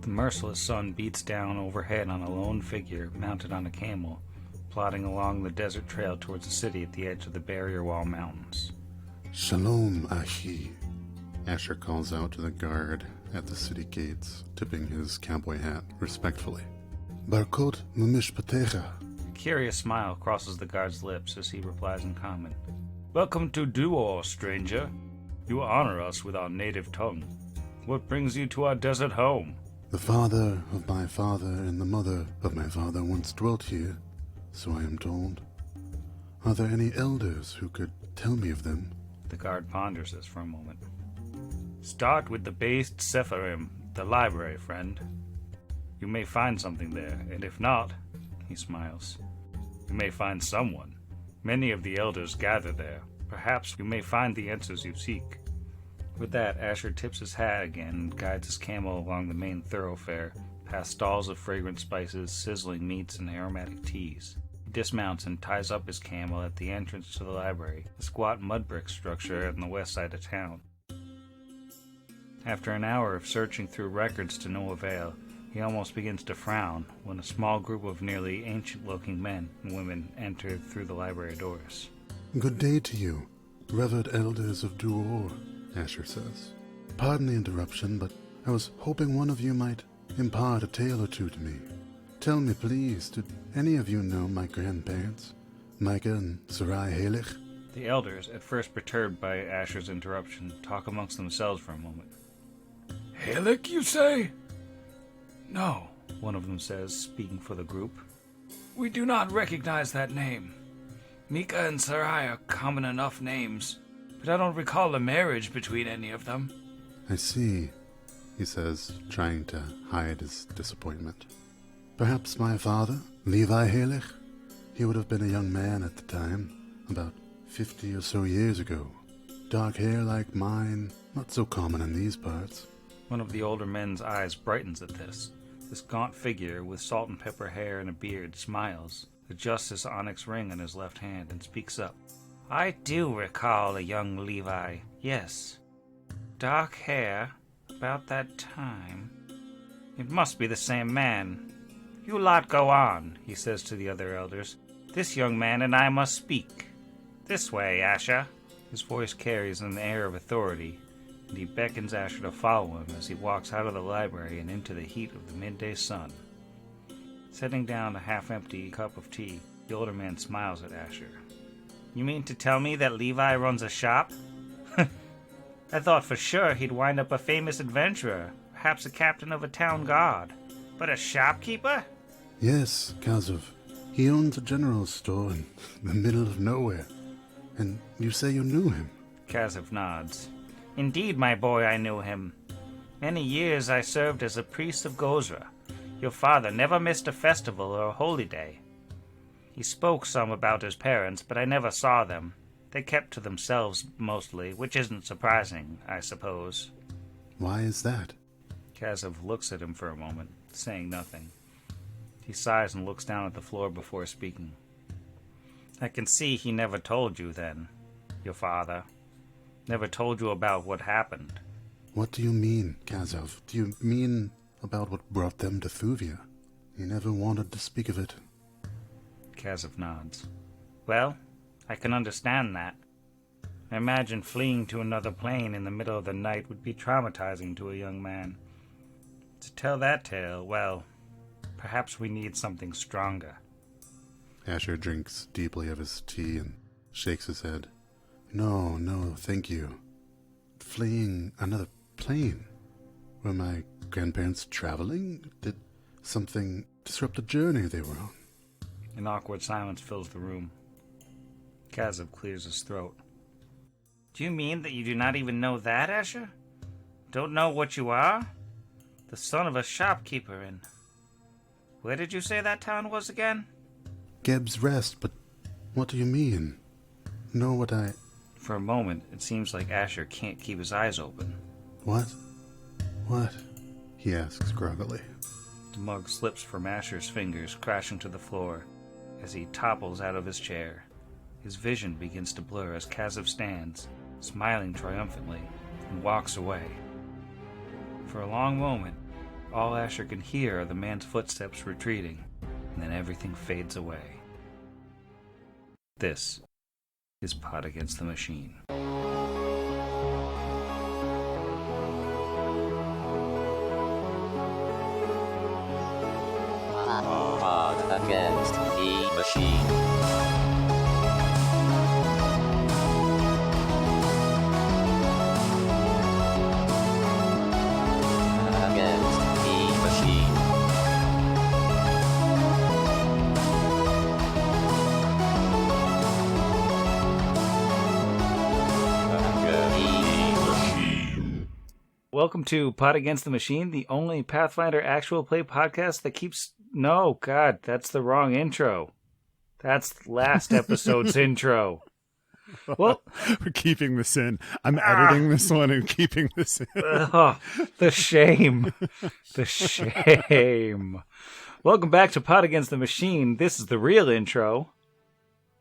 The merciless sun beats down overhead on a lone figure mounted on a camel, plodding along the desert trail towards the city at the edge of the barrier wall mountains. Shalom, Ahi, Asher calls out to the guard at the city gates, tipping his cowboy hat respectfully. Barkot mumishpatecha. A curious smile crosses the guard's lips as he replies in common. Welcome to Duor, stranger. You honor us with our native tongue. What brings you to our desert home? The father of my father and the mother of my father once dwelt here, so I am told. Are there any elders who could tell me of them? The guard ponders this for a moment. Start with the Beis Sepharim, the library, friend. You may find something there, and if not, he smiles, you may find someone. Many of the elders gather there. Perhaps you may find the answers you seek. With that, Asher tips his hat again and guides his camel along the main thoroughfare, past stalls of fragrant spices, sizzling meats, and aromatic teas. He dismounts and ties up his camel at the entrance to the library, a squat mud brick structure on the west side of town. After an hour of searching through records to no avail, he almost begins to frown when a small group of nearly ancient-looking men and women enter through the library doors. Good day to you, revered elders of Duor, Asher says. Pardon the interruption, but I was hoping one of you might impart a tale or two to me. Tell me, please, did any of you know my grandparents, Micah and Sarai Halich? The elders, at first perturbed by Asher's interruption, talk amongst themselves for a moment. Halich, you say? No, one of them says, speaking for the group. We do not recognize that name. Micah and Sarai are common enough names, but I don't recall a marriage between any of them. I see, he says, trying to hide his disappointment. Perhaps my father, Levi Halich? He would have been a young man at the time, about 50 or so years ago. Dark hair like mine, not so common in these parts. One of the older men's eyes brightens at this. This gaunt figure, with salt and pepper hair and a beard, smiles, adjusts his onyx ring on his left hand, and speaks up. I do recall a young Levi, yes. Dark hair, about that time. It must be the same man. You lot go on, he says to the other elders. This young man and I must speak. This way, Asher. His voice carries an air of authority, and he beckons Asher to follow him as he walks out of the library and into the heat of the midday sun. Setting down a half-empty cup of tea, the older man smiles at Asher. You mean to tell me that Levi runs a shop? I thought for sure he'd wind up a famous adventurer, perhaps a captain of a town guard. But a shopkeeper? Yes, Kazov. He owns a general store in the middle of nowhere. And you say you knew him? Kazov nods. Indeed, my boy, I knew him. Many years I served as a priest of Gozra. Your father never missed a festival or a holy day. He spoke some about his parents, but I never saw them. They kept to themselves mostly, which isn't surprising, I suppose. Why is that? Kazov looks at him for a moment, saying nothing. He sighs and looks down at the floor before speaking. I can see he never told you then, your father. Never told you about what happened. What do you mean, Kazov? Do you mean about what brought them to Thuvia? He never wanted to speak of it. Kazov nods. Well, I can understand that. I imagine fleeing to another plane in the middle of the night would be traumatizing to a young man. To tell that tale, well, perhaps we need something stronger. Asher drinks deeply of his tea and shakes his head. No, thank you. Fleeing another plane? Were my grandparents traveling? Did something disrupt the journey they were on? An awkward silence fills the room. Kazov clears his throat. Do you mean that you do not even know that, Asher? Don't know what you are? The son of a shopkeeper in... Where did you say that town was again? Geb's Rest, but what do you mean? Know what I... For a moment, it seems like Asher can't keep his eyes open. What? What? He asks groggily. The mug slips from Asher's fingers, crashing to the floor, as he topples out of his chair. His vision begins to blur as Kazov stands, smiling triumphantly, and walks away. For a long moment, All Asher can hear are the man's footsteps retreating, and then everything fades away. This is Pot Against the Machine. Pot Against the Machine. Welcome to Pot Against the Machine, the only Pathfinder actual play podcast that keeps... No, God, that's the wrong intro. That's last episode's intro. Well, we're keeping this in. I'm editing this one and keeping this in. The shame. The shame. Welcome back to Pot Against the Machine. This is the real intro.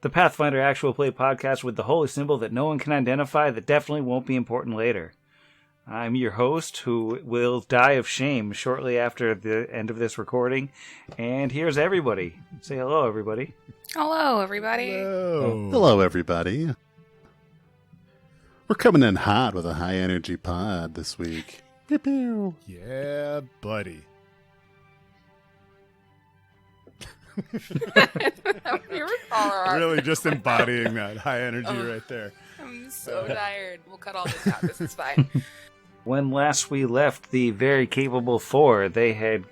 The Pathfinder actual play podcast with the holy symbol that no one can identify that definitely won't be important later. I'm your host, who will die of shame shortly after the end of this recording. And here's everybody. Say hello, everybody. Hello, everybody. Hello, everybody. We're coming in hot with a high-energy pod this week. Pew, pew. Yeah, buddy. You're really just embodying that high energy right there. I'm so tired. We'll cut all this out. This is fine. When last we left the very capable four, they had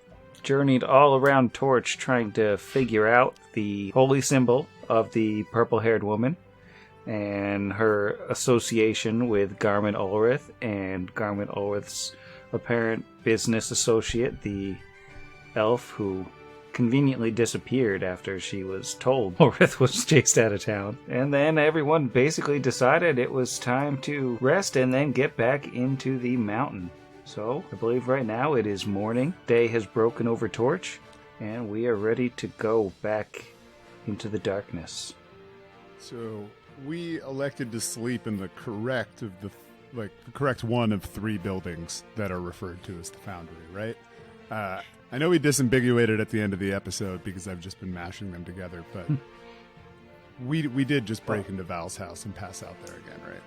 journeyed all around Torch trying to figure out the holy symbol of the purple-haired woman and her association with Garmin Ulrith and Garmin Ulrith's apparent business associate, the elf who conveniently disappeared after she was told Ulrith was chased out of town. And then everyone basically decided it was time to rest and then get back into the mountain. So, I believe right now it is morning. Day has broken over Torch, and we are ready to go back into the darkness. So, we elected to sleep in the correct one of three buildings that are referred to as the Foundry, right? I know we disambiguated at the end of the episode because I've just been mashing them together, but we did just break into Val's house and pass out there again, right?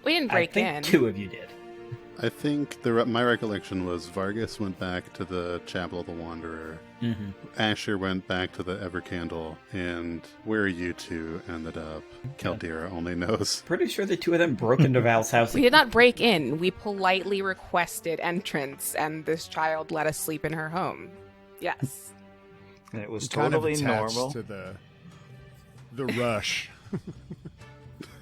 We didn't break in. I think two of you did. I think my recollection was Vargas went back to the Chapel of the Wanderer. Mm-hmm. Asher went back to the Evercandle, and where you two ended up, Caldera only knows. Pretty sure the two of them broke into Val's house. We did not break in. We politely requested entrance, and this child let us sleep in her home. Yes. And it was kind totally of attached normal. to the rush.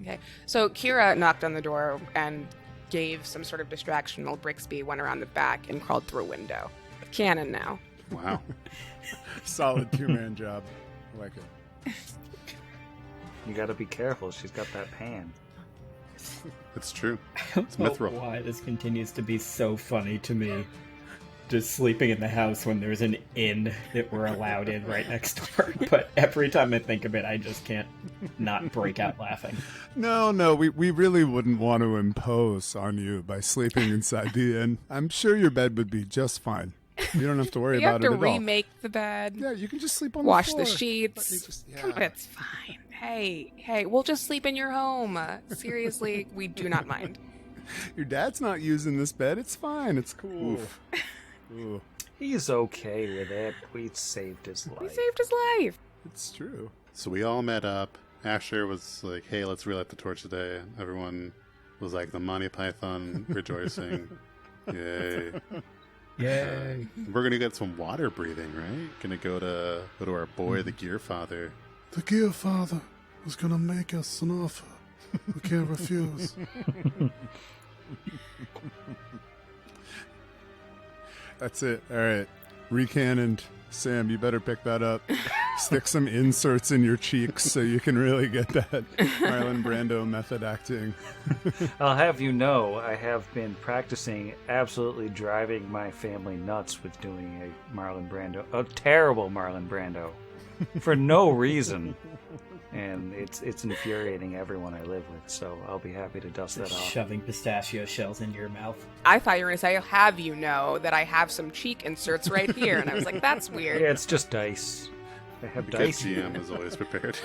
Okay. So Kira knocked on the door and gave some sort of distraction while Brixby went around the back and crawled through a window. Canon now. Wow. Solid two-man job. I like it. You gotta be careful, she's got that pan. It's true. I It's don't know mithril. why this continues to be so funny to me. Just sleeping in the house when there's an inn that we're allowed in right next door. But every time I think of it, I just can't not break out laughing. No, we really wouldn't want to impose on you by sleeping inside the inn. I'm sure your bed would be just fine. You don't have to worry You have about to it at all. remake the bed. Yeah, you can just sleep on Wash the the floor. sheets. Come on, it's fine. Hey, we'll just sleep in your home. Seriously, we do not mind. Your dad's not using this bed. It's fine. It's cool. Oof. Ooh, He's okay with it. We saved his life. We saved his life. it's true. So we all met up. Asher was like, hey, let's relight the torch today. Everyone was like the Monty Python rejoicing. Yay. Yay. We're gonna get some water breathing, right? Gonna go to our boy, the Gear Father. The Gear Father was gonna make us an offer. We can't refuse. That's it. All right. Recannoned. Sam, you better pick that up. Stick some inserts in your cheeks so you can really get that Marlon Brando method acting. I'll have you know, I have been practicing absolutely driving my family nuts with doing a Marlon Brando, a terrible Marlon Brando, for no reason. and it's infuriating everyone I live with, so I'll be happy to dust that off. Shoving pistachio shells into your mouth. I thought you were going to say, have you know that I have some cheek inserts right here? And I was like, that's weird. Yeah, it's just dice. I have The dice. GM is always prepared.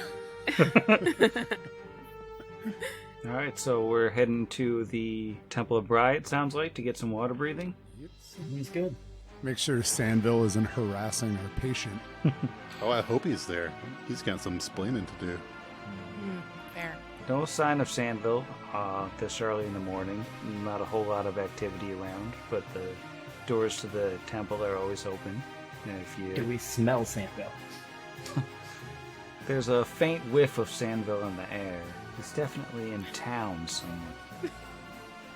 Alright, so we're heading to the Temple of Bry, it sounds like, to get some water breathing. He's good. Make sure Sandville isn't harassing our patient. Oh, I hope he's there. He's got some splaining to do. Fair. No sign of Sandville this early in the morning. Not a whole lot of activity around, but the doors to the temple are always open. And if Do you, we smell Sandville? there's a faint whiff of Sandville in the air. He's definitely in town somewhere.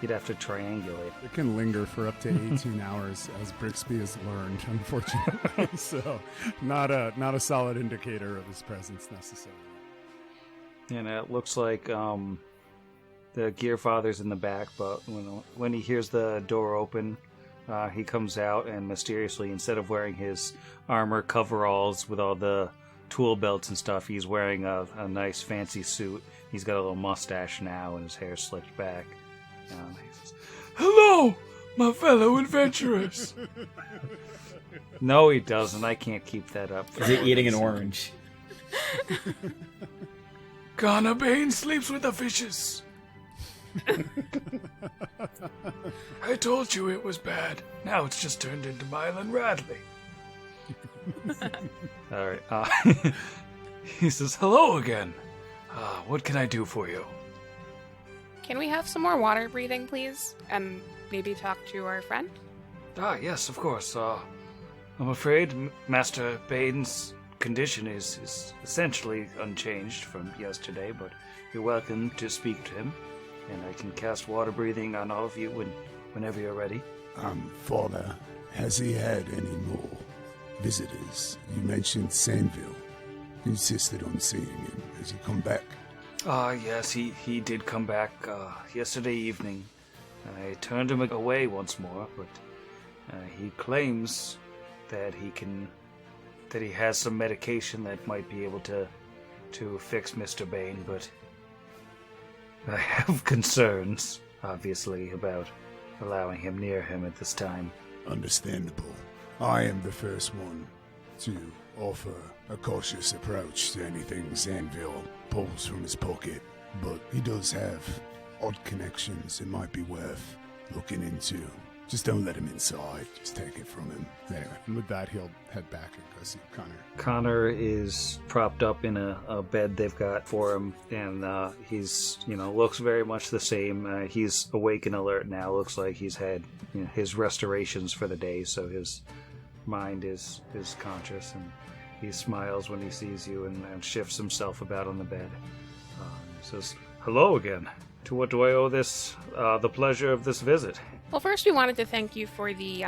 You'd have to triangulate. It can linger for up to 18 hours, as Brixby has learned, unfortunately. So, not a solid indicator of his presence necessarily. And it looks like the Gear Father's in the back, but when he hears the door open, he comes out and mysteriously, instead of wearing his armor coveralls with all the tool belts and stuff, he's wearing a nice fancy suit. He's got a little mustache now and his hair slicked back. He says, "Hello, my fellow adventurers." No, he doesn't. I can't keep that up. Is he eating an orange? Connor Bane sleeps with the fishes. I told you it was bad. Now it's just turned into Mylan Radley. Alright, he says, "Hello again. What can I do for you?" Can we have some more water breathing, please? And maybe talk to our friend? Yes, of course. I'm afraid Master Bane's condition is essentially unchanged from yesterday, but you're welcome to speak to him, and I can cast water breathing on all of you whenever you're ready. Father, has he had any more visitors? You mentioned Sandville. You insisted on seeing him. Has he come back? Yes, he did come back yesterday evening. I turned him away once more, but he claims that he has some medication that might be able to fix Mr. Bane, but I have concerns, obviously, about allowing him near him at this time. Understandable. I am the first one to offer a cautious approach to anything Sandville pulls from his pocket, but he does have odd connections it might be worth looking into. Just don't let him inside. Just take it from him. Anyway, and with that, he'll head back and go see Connor. Connor is propped up in a bed they've got for him, and he's, looks very much the same. He's awake and alert now. Looks like he's had his restorations for the day, so his mind is conscious, and he smiles when he sees you and shifts himself about on the bed. He says, "Hello again. To what do I owe this, the pleasure of this visit?" Well, first we wanted to thank you for the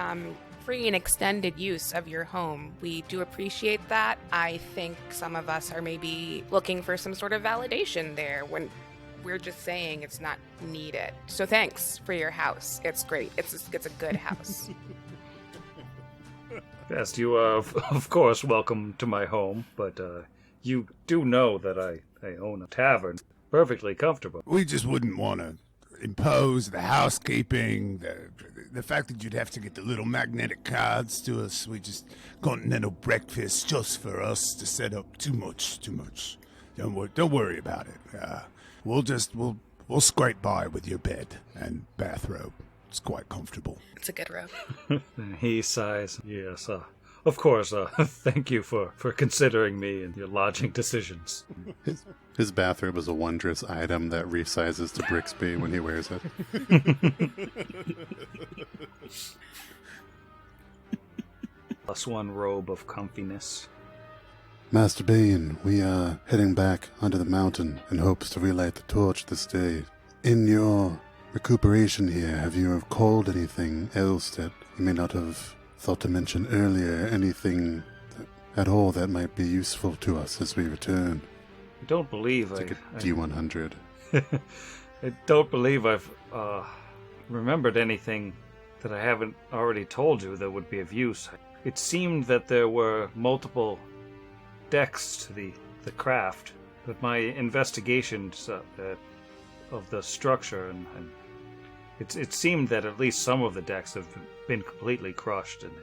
free and extended use of your home. We do appreciate that. I think some of us are maybe looking for some sort of validation there when we're just saying it's not needed. So thanks for your house. It's great. It's a good house. Yes, you are, of course, welcome to my home, but you do know that I own a tavern. Perfectly comfortable. We just wouldn't want to impose the housekeeping, the fact that you'd have to get the little magnetic cards to us. We just continental breakfast just for us to set up. Too much. Don't worry about it. We'll scrape by with your bed and bathrobe. It's quite comfortable. It's a good robe. He sighs. Yes, of course. Thank you for considering me in your lodging decisions. His bathrobe is a wondrous item that resizes to Brixby when he wears it. +1 robe of comfiness. Master Bane, we are heading back onto the mountain in hopes to relight the torch this day. In your recuperation here, have you recalled anything else that you may not have thought to mention earlier? Anything at all that might be useful to us as we return? I don't believe It's like a D100. I don't believe I've remembered anything that I haven't already told you that would be of use. It seemed that there were multiple decks to the craft, But my investigations of the structure, and it seemed that at least some of the decks have been completely crushed, and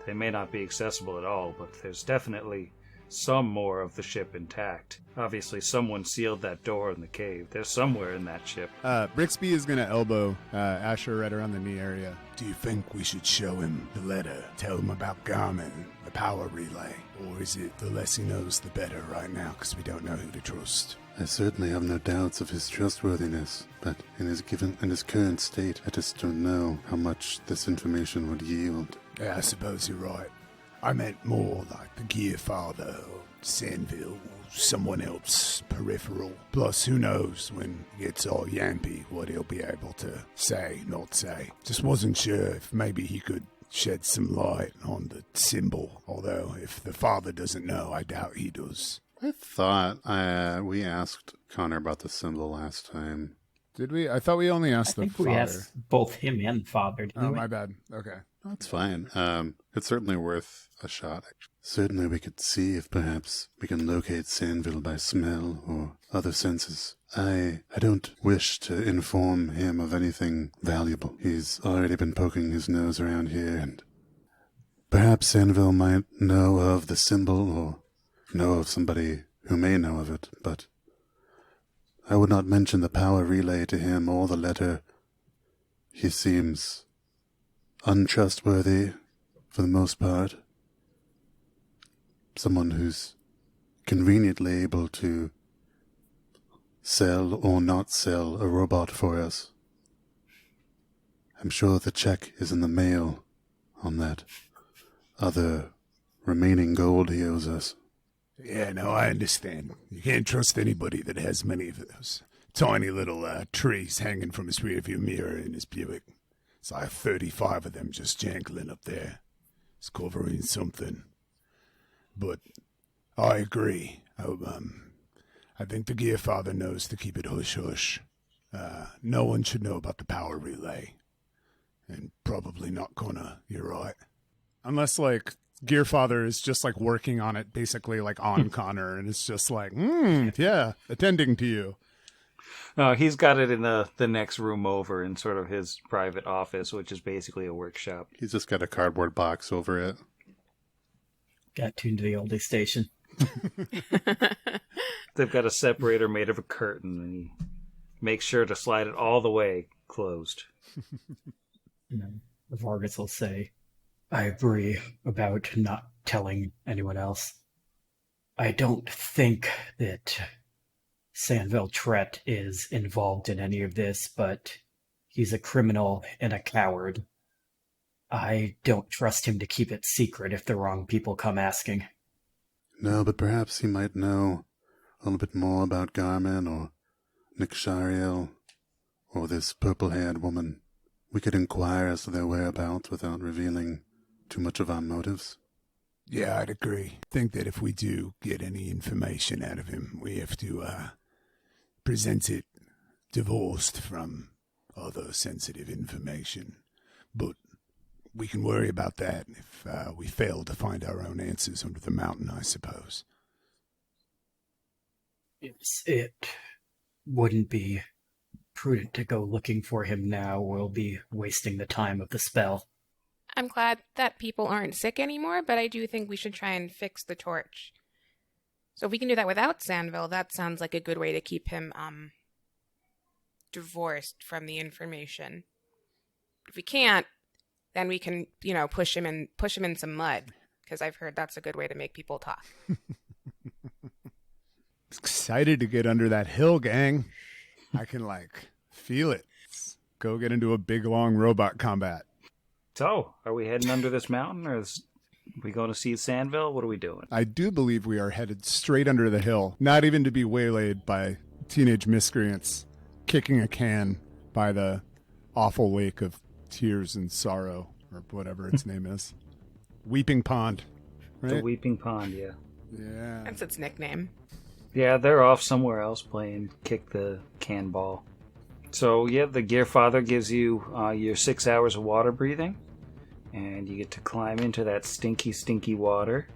they may not be accessible at all, but there's definitely some more of the ship intact. Obviously, someone sealed that door in the cave. They're somewhere in that ship. Brixby is going to elbow Asher right around the knee area. Do you think we should show him the letter, tell him about Garmin, the power relay? Or is it the less he knows, the better right now, because we don't know who to trust? I certainly have no doubts of his trustworthiness, but in his current state, I just don't know how much this information would yield. Yeah, I suppose you're right. I meant more like the Gear Father or Sandville or someone else peripheral. Plus, who knows when he gets all yampy what he'll be able to say, not say. Just wasn't sure if maybe he could shed some light on the symbol, although if the father doesn't know, I doubt he does. I thought we asked Connor about the symbol last time. Did we? I thought we only asked the father. We asked both him and father. Oh, my bad. Okay. That's fine. It's certainly worth a shot. Certainly we could see if perhaps we can locate Sandville by smell or other senses. I don't wish to inform him of anything valuable. He's already been poking his nose around here, and perhaps Sandville might know of the symbol or know of somebody who may know of it, but I would not mention the power relay to him or the letter. He seems untrustworthy for the most part. Someone who's conveniently able to sell or not sell a robot for us. I'm sure the check is in the mail on that other remaining gold he owes us. Yeah, no, I understand. You can't trust anybody that has many of those tiny little trees hanging from his rearview mirror in his Buick. It's like 35 of them just jangling up there. It's covering something. But I agree. I think the Gear Father knows to keep it hush-hush. No one should know about the power relay. And probably not gonna, you're right. Unless, like, Gear Father is just, like, working on it, basically, like, on Connor, and it's just like, yeah, attending to you. No, he's got it in the next room over in sort of his private office, which is basically a workshop. He's just got a cardboard box over it. Got tuned to the oldie station. They've got a separator made of a curtain, and he makes sure to slide it all the way closed. Vargas will say, I agree about not telling anyone else. I don't think that Sandville Tret is involved in any of this, but he's a criminal and a coward. I don't trust him to keep it secret if the wrong people come asking. No, but perhaps he might know a little bit more about Garmin or Nick Shariel or this purple-haired woman. We could inquire as to their whereabouts without revealing too much of our motives. Yeah, I'd agree. Think that if we do get any information out of him, we have to present it divorced from other sensitive information. But we can worry about that if we fail to find our own answers under the mountain, I suppose. It wouldn't be prudent to go looking for him now. We'll be wasting the time of the spell. I'm glad that people aren't sick anymore, but I do think we should try and fix the torch. So if we can do that without Sandville, that sounds like a good way to keep him divorced from the information. If we can't, then we can, push him in some mud, because I've heard that's a good way to make people talk. Excited to get under that hill, gang. I can, feel it. Let's go get into a big, long robot combat. So, are we heading under this mountain, or are we going to see Sandville? What are we doing? I do believe we are headed straight under the hill, not even to be waylaid by teenage miscreants kicking a can by the awful lake of tears and sorrow, or whatever its name is. Weeping Pond, right? The Weeping Pond, yeah. Yeah. That's its nickname. Yeah, they're off somewhere else playing kick the can ball. So, yeah, the Gear Father gives you your 6 hours of water breathing, and you get to climb into that stinky, stinky water.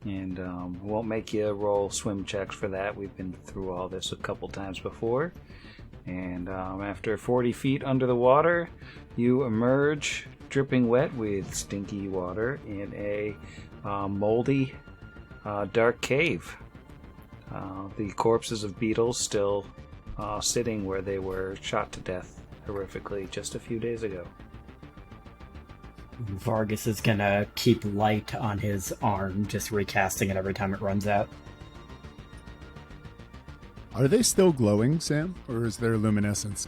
And won't make you roll swim checks for that. We've been through all this a couple times before. And after 40 feet under the water, you emerge dripping wet with stinky water in a moldy, dark cave. The corpses of beetles still sitting where they were shot to death horrifically just a few days ago. Vargas is gonna keep light on his arm, just recasting it every time it runs out. Are they still glowing, Sam? Or is their luminescence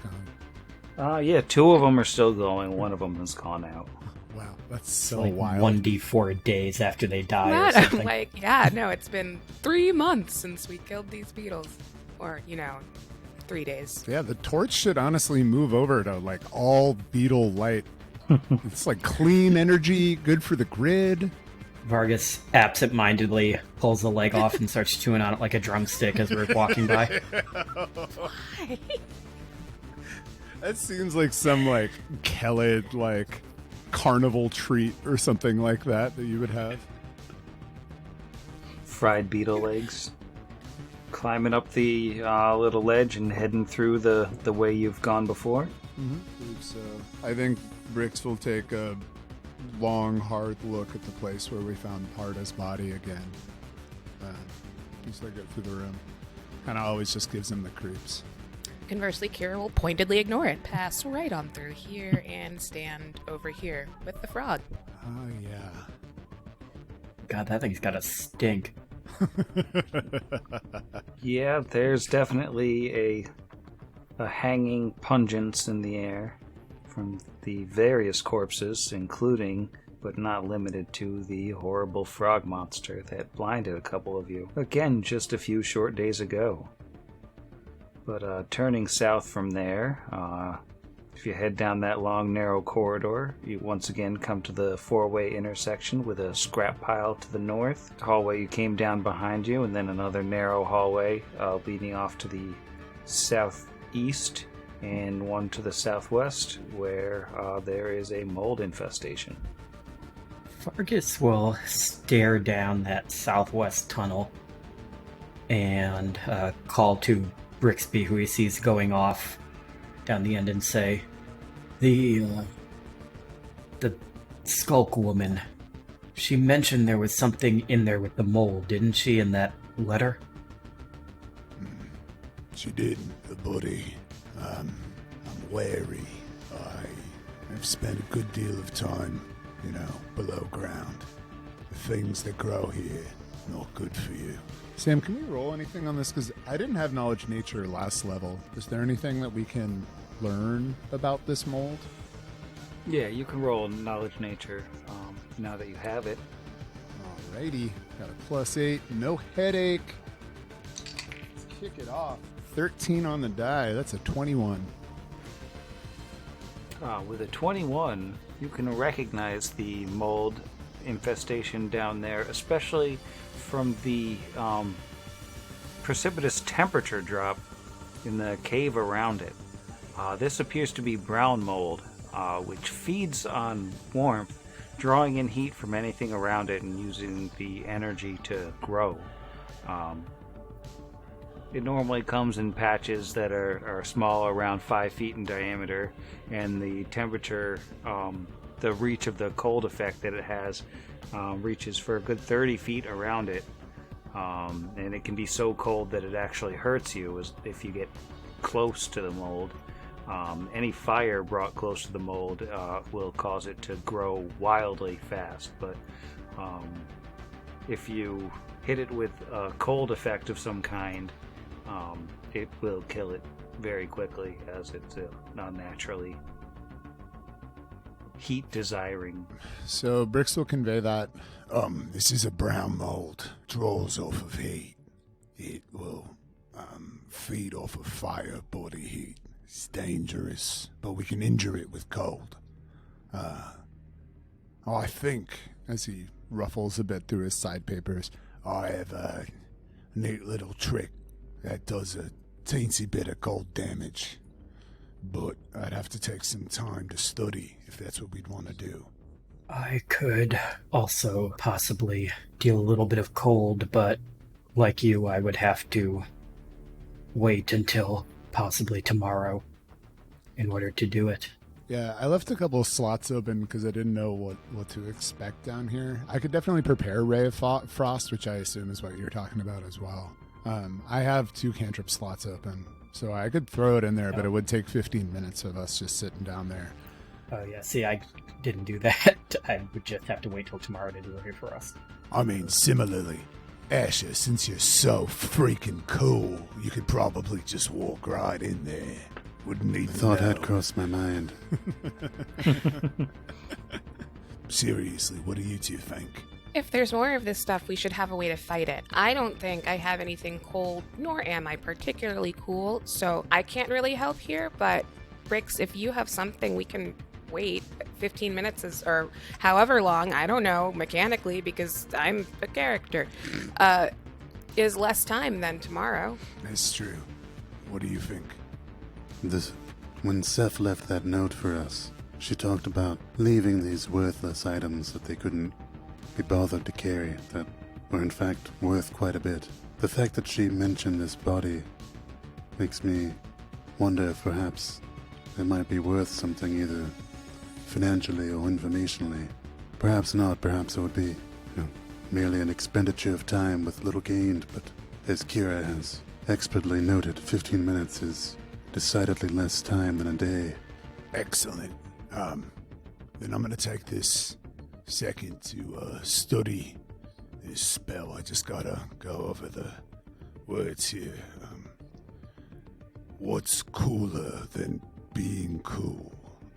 gone? Yeah, 2 of them are still going. 1 of them has gone out. Wow, that's so Like wild. 1d4 days after they die or Not, something. like, yeah, no, it's been 3 months since we killed these beetles. Or, 3 days. Yeah, the torch should honestly move over to like all beetle light. It's like clean energy, good for the grid. Vargas absent-mindedly pulls the leg off and starts chewing on it like a drumstick as we're walking by. That seems like some like Kelid like carnival treat or something like that you would have. Fried beetle legs. Climbing up the little ledge and heading through the way you've gone before. So I think Brix will take a long, hard look at the place where we found Parda's body again. Just like it through the room. Kind of always just gives him the creeps. Conversely, Kira will pointedly ignore it, pass right on through here, and stand over here with the frog. Oh, yeah. God, that thing's got a stink. Yeah, there's definitely a hanging pungence in the air from the various corpses, including, but not limited to, the horrible frog monster that blinded a couple of you. Again, just a few short days ago. But turning south from there, if you head down that long, narrow corridor, you once again come to the 4-way intersection with a scrap pile to the north, hallway you came down behind you, and then another narrow hallway leading off to the southeast, and one to the southwest, where there is a mold infestation. Vargas will stare down that southwest tunnel and call to Brixby, who he sees going off down the end, and say, The Skulk woman, she mentioned there was something in there with the mold, didn't she, in that letter? She did, buddy. I'm wary. I've spent a good deal of time, below ground. The things that grow here, not good for you. Sam, can we roll anything on this? Because I didn't have knowledge nature last level. Is there anything that we can learn about this mold? Yeah, you can roll knowledge nature now that you have it. Alrighty, got a +8, no headache. Let's kick it off. 13 on the die, that's a 21. With a 21, you can recognize the mold infestation down there, especially from the precipitous temperature drop in the cave around it. This appears to be brown mold, which feeds on warmth, drawing in heat from anything around it and using the energy to grow. It normally comes in patches that are small, around 5 feet in diameter, and the temperature, the reach of the cold effect that it has, reaches for a good 30 feet around it. And it can be so cold that it actually hurts you if you get close to the mold. Any fire brought close to the mold will cause it to grow wildly fast, but if you hit it with a cold effect of some kind, it will kill it very quickly, as it's not naturally heat-desiring. So Brix will convey that. This is a brown mold. Draws off of heat. It will feed off of fire, body heat. It's dangerous, but we can injure it with cold. I think, as he ruffles a bit through his side papers, I have a neat little trick that does a teensy bit of cold damage. But I'd have to take some time to study if that's what we'd want to do. I could also possibly deal a little bit of cold, but like you, I would have to wait until possibly tomorrow in order to do it. Yeah, I left a couple of slots open because I didn't know what to expect down here. I could definitely prepare Ray of Frost, which I assume is what you're talking about as well. I have 2 cantrip slots open, so I could throw it in there, but it would take 15 minutes of us just sitting down there. Oh, yeah. See, I didn't do that. I would just have to wait till tomorrow to do it here for us. I mean, similarly, Asher, since you're so freaking cool, you could probably just walk right in there. Wouldn't even Thought know. had crossed my mind. Seriously, what do you two think? If there's more of this stuff, we should have a way to fight it. I don't think I have anything cold, nor am I particularly cool, so I can't really help here, but Bricks, if you have something, we can wait. 15 minutes is, or however long, I don't know, mechanically, because I'm a character, is less time than tomorrow. That's true. What do you think? When Seth left that note for us, she talked about leaving these worthless items that they couldn't be bothered to carry, that were in fact worth quite a bit. The fact that she mentioned this body makes me wonder if perhaps it might be worth something either financially or informationally. Perhaps not, perhaps it would be merely an expenditure of time with little gained, but as Kira has expertly noted, 15 minutes is decidedly less time than a day. Excellent. Then I'm gonna take this second to study this spell. I just gotta go over the words here. What's cooler than being cool?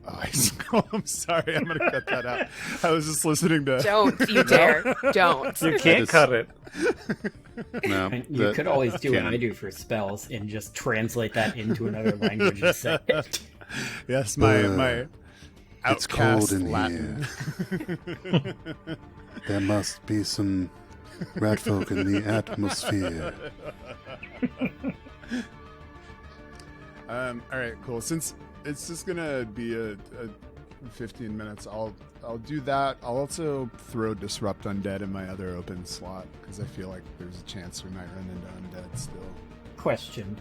Oh, I'm sorry, I'm gonna cut that out. I was just listening to. Don't you dare. Don't. You can't cut it. No, And you could always do what I do for spells and just translate that into another language and say it. Yes, my it's outcast cold in Latin. here. There must be some rat folk in the atmosphere. All right, cool. Since it's just gonna be a 15 minutes, I'll do that. I'll also throw Disrupt Undead in my other open slot because I feel like there's a chance we might run into Undead still. Question.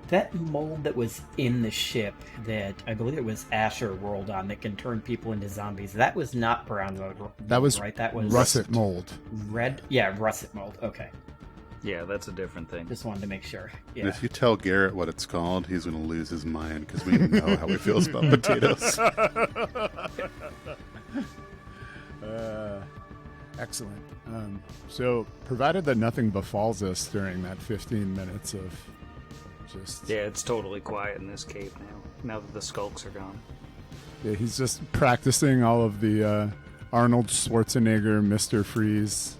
That mold that was in the ship that I believe it was Asher rolled on that can turn people into zombies, that was not brown mold, That was right? That was Russet Mold. red. Yeah, russet mold. Okay. Yeah, that's a different thing. Just wanted to make sure. And Yeah. if you tell Garrett what it's called, he's going to lose his mind because we know how he feels about potatoes. Excellent. So, provided that nothing befalls us during that 15 minutes of just... Yeah, it's totally quiet in this cave now that the skulks are gone. Yeah, he's just practicing all of the Arnold Schwarzenegger, Mr. Freeze,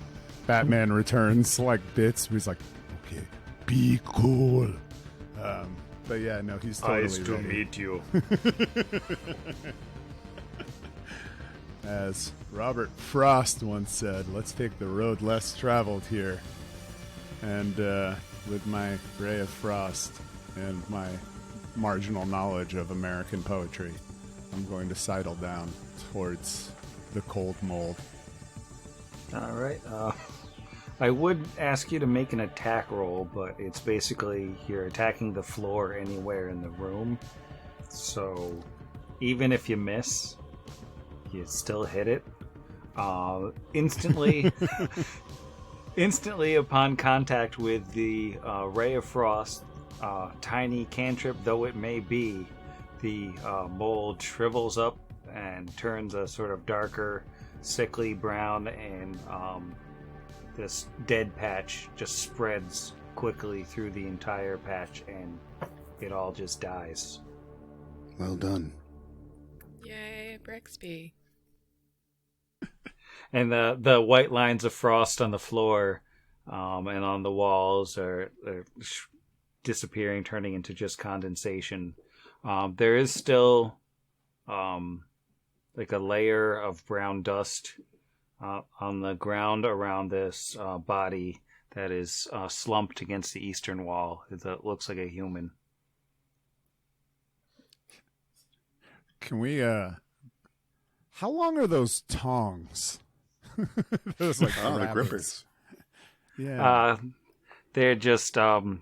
Batman Returns like bits. He's like, Okay, be cool. but yeah, no, he's totally ready. you. As Robert Frost once said, let's take the road less traveled here. And with my Ray of Frost and my marginal knowledge of American poetry, I'm going to sidle down towards the cold mold. All right. I would ask you to make an attack roll, but it's basically you're attacking the floor anywhere in the room. So even if you miss, you still hit it. Instantly upon contact with the Ray of Frost, tiny cantrip though it may be, the mold shrivels up and turns a sort of darker, sickly brown, and this dead patch just spreads quickly through the entire patch, and it all just dies. Well done. Yay, Brixby. And the white lines of frost on the floor and on the walls are disappearing, turning into just condensation. There is still like a layer of brown dust on the ground around this body that is slumped against the eastern wall. It looks like a human. Can we How long are those tongs? Those like Oh, the rabbits. grippers. Yeah. They're just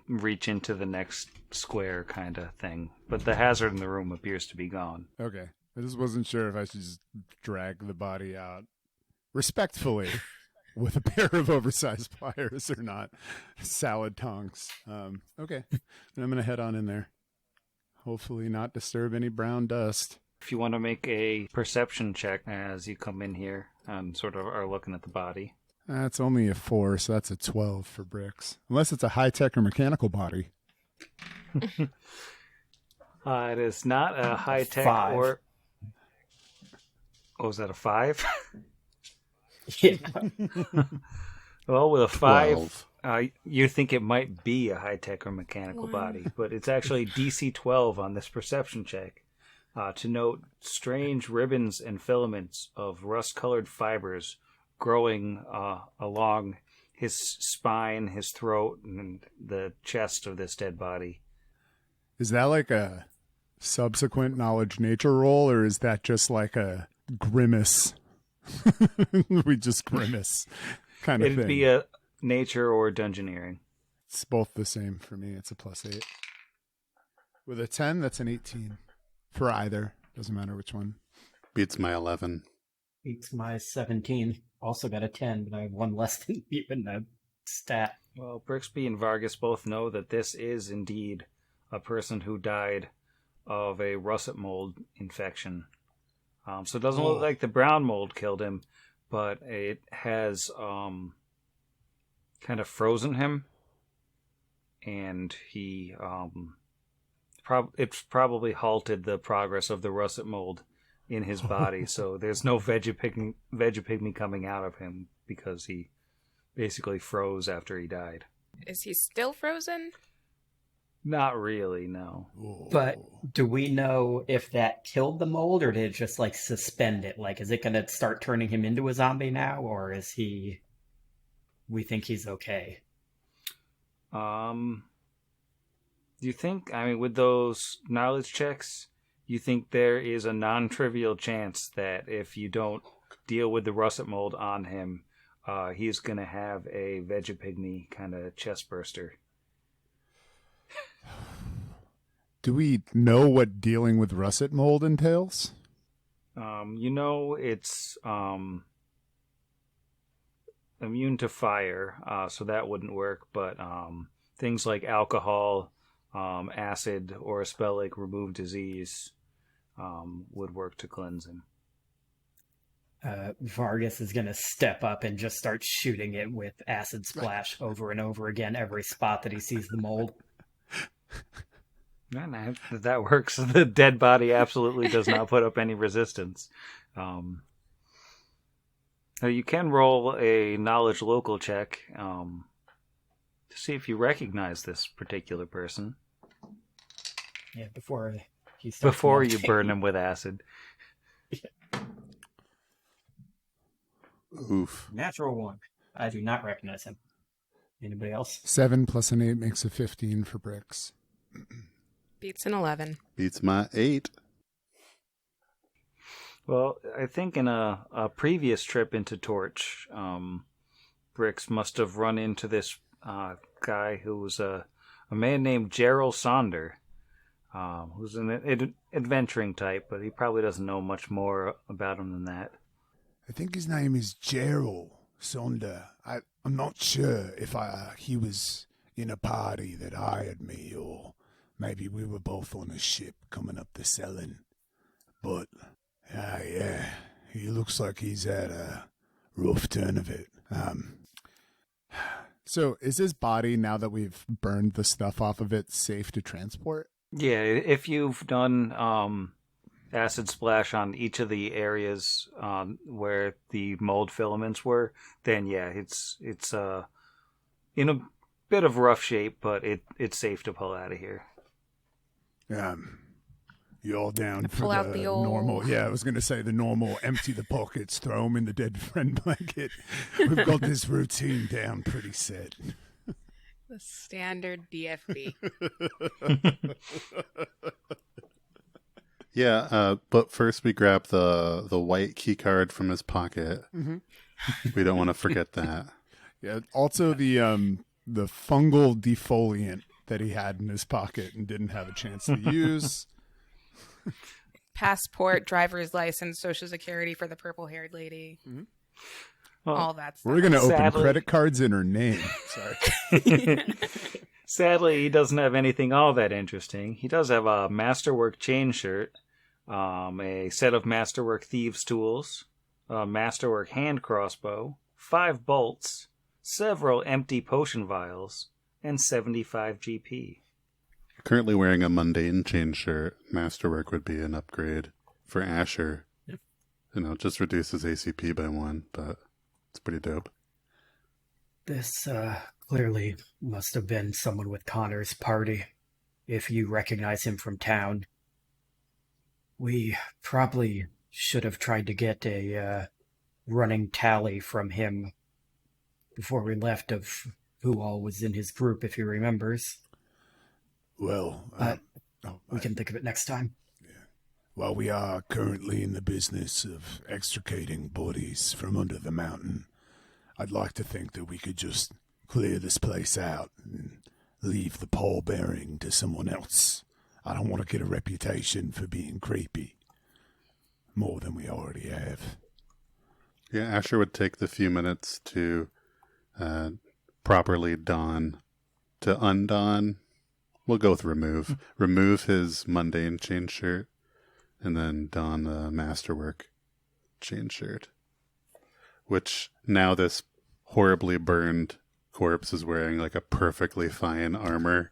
reach into the next square kind of thing. But the hazard in the room appears to be gone. Okay. I just wasn't sure if I should just drag the body out respectfully with a pair of oversized pliers or not. Salad tongs. Okay. And I'm going to head on in there. Hopefully not disturb any brown dust. If you want to make a perception check as you come in here and sort of are looking at the body. That's only a 4, so that's a 12 for Bricks. Unless it's a high-tech or mechanical body. It is not a high-tech 5. or... Oh, is that a 5? Yeah. Well, with a 5, 12. you think it might be a high-tech or mechanical body, but it's actually DC 12 on this perception check. To note strange ribbons and filaments of rust-colored fibers growing along his spine, his throat, and the chest of this dead body. Is that like a subsequent knowledge nature roll, or is that just like a grimace? We just grimace kind of It'd thing. be a nature or dungeoneering. It's both the same for me. It's a +8. With a 10, that's an 18. For either. Doesn't matter which one. Beats my 11. Beats my 17. Also got a 10, but I have one less than you in the stat. Well, Brixby and Vargas both know that this is indeed a person who died of a russet mold infection. So it doesn't look like the brown mold killed him, but it has kind of frozen him, and he it's probably halted the progress of the russet mold in his body. So there's no vegapigme coming out of him because he basically froze after he died. Is he still frozen? Not really, no. But do we know if that killed the mold, or did it just like suspend it? Like, is it going to start turning him into a zombie now, or is he... We think he's okay? Do you think, I mean, with those knowledge checks, you think there is a non-trivial chance that if you don't deal with the russet mold on him, he's going to have a vegapigme kind of chest burster? Do we know what dealing with russet mold entails? You know, it's immune to fire, so that wouldn't work, but things like alcohol, acid, or a spell like remove disease would work to cleanse him. Vargas is going to step up and just start shooting it with acid splash over and over again every spot that he sees the mold. And that works. The dead body absolutely does not put up any resistance. Now you can roll a knowledge local check to see if you recognize this particular person. Yeah, before he starts Before you melting. burn him with acid. Oof. Natural 1. I do not recognize him. Anybody else? 7 plus an 8 makes a 15 for Bricks. Beats an 11. Beats my 8. Well, I think in a previous trip into Torch, Bricks must have run into this guy who was a man named Gerald Sonder, who's an adventuring type, but he probably doesn't know much more about him than that. I think his name is Gerald Sonder. I'm not sure if he was in a party that hired me, or maybe we were both on a ship coming up the Selin. But, yeah, he looks like he's had a rough turn of it. So is his body, now that we've burned the stuff off of it, safe to transport? Yeah, if you've done acid splash on each of the areas where the mold filaments were, then yeah, it's in a bit of rough shape, but it's safe to pull out of here. You all down for pull out the old- normal? Yeah, I was going to say the normal empty the pockets, throw them in the dead friend blanket. We've got this routine down pretty set. The standard DFB. Yeah, but first we grab the white key card from his pocket. Mm-hmm. We don't want to forget that. Yeah. Also, the fungal defoliant that he had in his pocket and didn't have a chance to use. Passport, driver's license, social security for the purple-haired lady. Mm-hmm. Well, All that stuff. We're going to open Sadly- credit cards in her name. Sorry. Sadly, he doesn't have anything all that interesting. He does have a Masterwork chain shirt, a set of Masterwork thieves' tools, a Masterwork hand crossbow, 5 bolts, several empty potion vials, and 75 GP. Currently wearing a mundane chain shirt. Masterwork would be an upgrade for Asher. Yep. You know, it just reduces ACP by 1, but it's pretty dope. This clearly must have been someone with Connor's party, if you recognize him from town. We probably should have tried to get a running tally from him before we left of who all was in his group, if he remembers. Well, We can think of it next time. while we are currently in the business of extricating bodies from under the mountain, I'd like to think that we could just clear this place out and leave the pallbearing to someone else. I don't want to get a reputation for being creepy, more than we already have. Yeah, Asher would take the few minutes to properly undon. We'll go with remove. Remove his mundane chain shirt, and then don the Masterwork chain shirt. Which now this horribly burned corpse is wearing like a perfectly fine armor.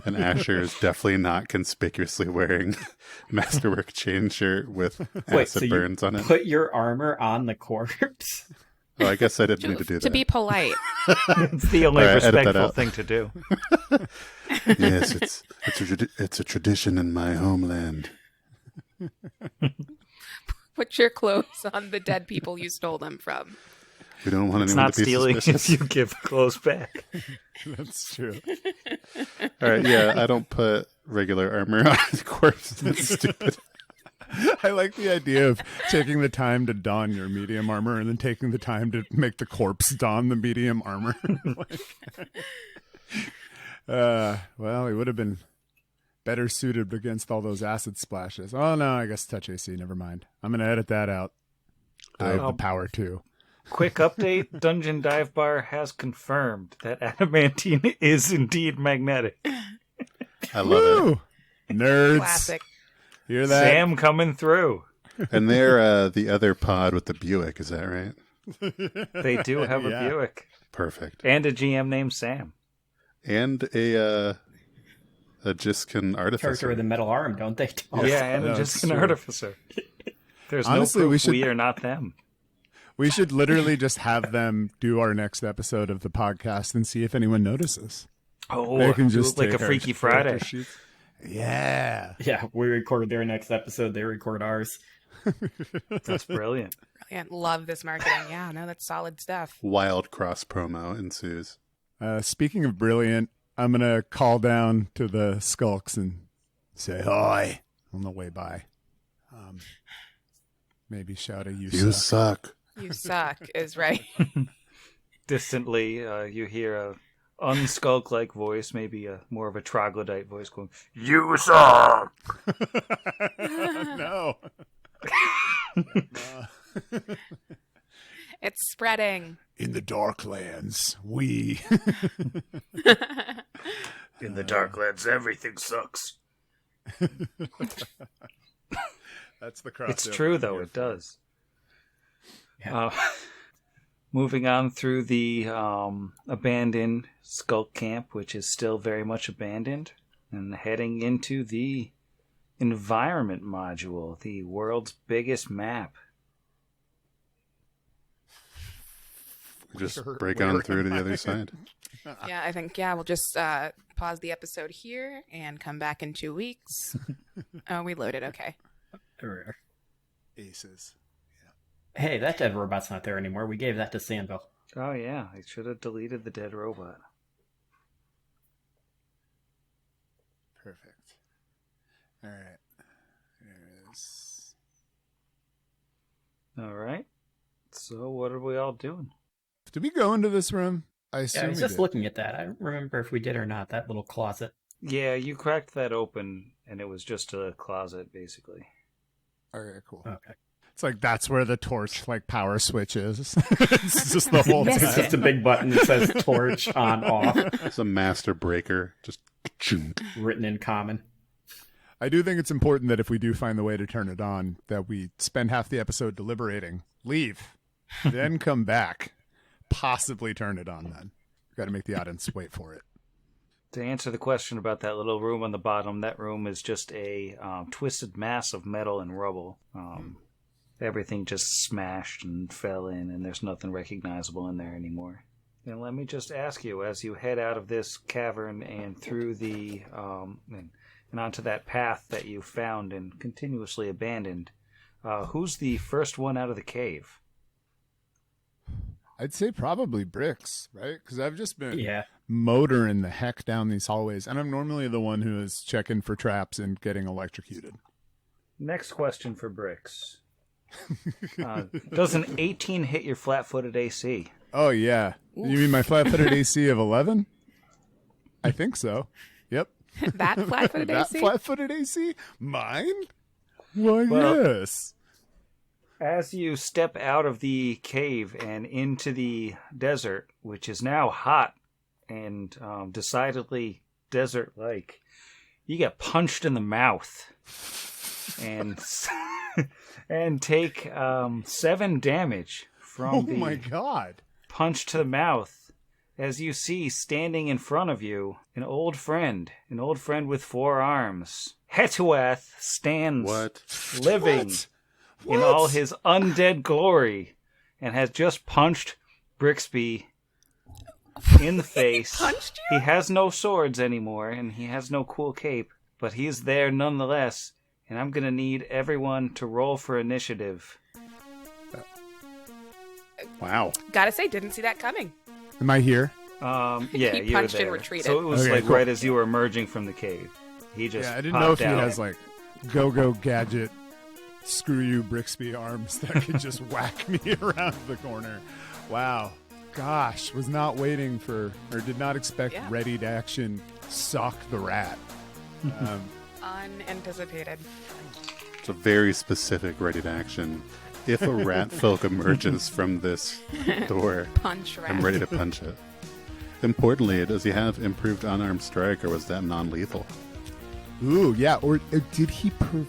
And Asher is definitely not conspicuously wearing Masterwork chain shirt with acid burns on it. Put your armor on the corpse? Oh, I guess I didn't need to do that. To be polite. It's the only All right, edit that respectful out. thing to do. Yes, it's a tradition in my homeland. Put your clothes on the dead people you stole them from. We don't want It's anyone not to be stealing suspicious. if you give clothes back. That's true. All right, yeah, I don't put regular armor on the corpse. That's stupid. I like the idea of taking the time to don your medium armor and then taking the time to make the corpse don the medium armor. Well, he would have been better suited against all those acid splashes. Oh, no, I guess touch AC. Never mind. I'm going to edit that out. I have the power to. Quick update, Dungeon Dive Bar has confirmed that adamantine is indeed magnetic. I love it. Woo! Nerds. Classic. Hear that? Sam coming through. And they're the other pod with the Buick, is that right? They do have a Yeah. Buick. Perfect. And a GM named Sam. And a Jiskin Character artificer. with a metal arm, don't they? Yeah, and that's just an true. artificer. There's Honestly, no we proof should- we are not them. We should literally just have them do our next episode of the podcast and see if anyone notices. Oh, They can do just it like take a our Freaky character Friday. sheets. Yeah. Yeah, we record their next episode, they record ours. That's brilliant. Brilliant. Love this marketing. Yeah, no, that's solid stuff. Wild cross promo ensues. Speaking of brilliant, I'm going to call down to the skulks and say hi on the way by. Maybe shout a you You suck. suck. You suck is right. Distantly, you hear a unskulk-like voice, maybe more of a troglodyte voice going, "You suck!" No. It's spreading. In the Darklands, we... In the Darklands, everything sucks. That's the crossover. It's true, I'm though. here It for. does. Yeah. Moving on through the abandoned Skulk Camp, which is still very much abandoned, and heading into the environment module, the world's biggest map. Just Where- break where on through to am the other I? side. Yeah, I think, we'll just pause the episode here and come back in 2 weeks. Oh, we loaded. Okay. Aces. Hey, that dead robot's not there anymore. We gave that to Sandville. Oh yeah, I should have deleted the dead robot. Perfect. All right. Nice. All right. So what are we all doing? Did we go into this room? I assume Yeah, I was we just did. looking at that. I don't remember if we did or not, that little closet. Yeah, you cracked that open, and it was just a closet, basically. Okay, cool. Okay. It's like that's where the torch power switch is. It's just the whole It's time. just a big button that says torch on off, It's a master breaker. Just written in common. I do think it's important that if we do find the way to turn it on, that we spend half the episode deliberating, leave, then come back, possibly turn it on then. Got to make the audience wait for it. To answer the question about that little room on the bottom, that room is just a twisted mass of metal and rubble. Everything just smashed and fell in, and there's nothing recognizable in there anymore. And let me just ask you, as you head out of this cavern and through the and onto that path that you found and continuously abandoned, who's the first one out of the cave? I'd say probably Bricks, right? Because I've just been Yeah. motoring the heck down these hallways, and I'm normally the one who is checking for traps and getting electrocuted. Next question for Bricks. Does an 18 hit your flat-footed AC? Oh, yeah. Oof. You mean my flat-footed AC of 11? I think so. Yep. That flat-footed That AC? flat-footed AC? Mine? Why, Well- yes. As you step out of the cave and into the desert, which is now hot and decidedly desert-like, you get punched in the mouth and and take 7 damage from Oh, the my God. punch to the mouth as you see standing in front of you an old friend with 4 arms. Hetuath stands what? living in all his undead glory and has just punched Brixby in the face. Punched you? He has no swords anymore and he has no cool cape, but he's there nonetheless. And I'm going to need everyone to roll for initiative. Wow. Gotta say, didn't see that coming. Am I here? Yeah, He you were punched and there. retreated. So it was Okay, like cool. right as you were emerging from the cave. He just Yeah, I didn't know if popped he out. has, like, go-go gadget, screw you Brixby arms that could just whack me around the corner. Wow. Gosh, was not waiting for, or did not expect Yeah. ready to action sock the rat. Unanticipated. It's a very specific ready to action. If a rat folk emerges from this door, Punch rat. I'm ready to punch it. Importantly, does he have improved unarmed strike, or was that non-lethal? Ooh, yeah, or did he provoke?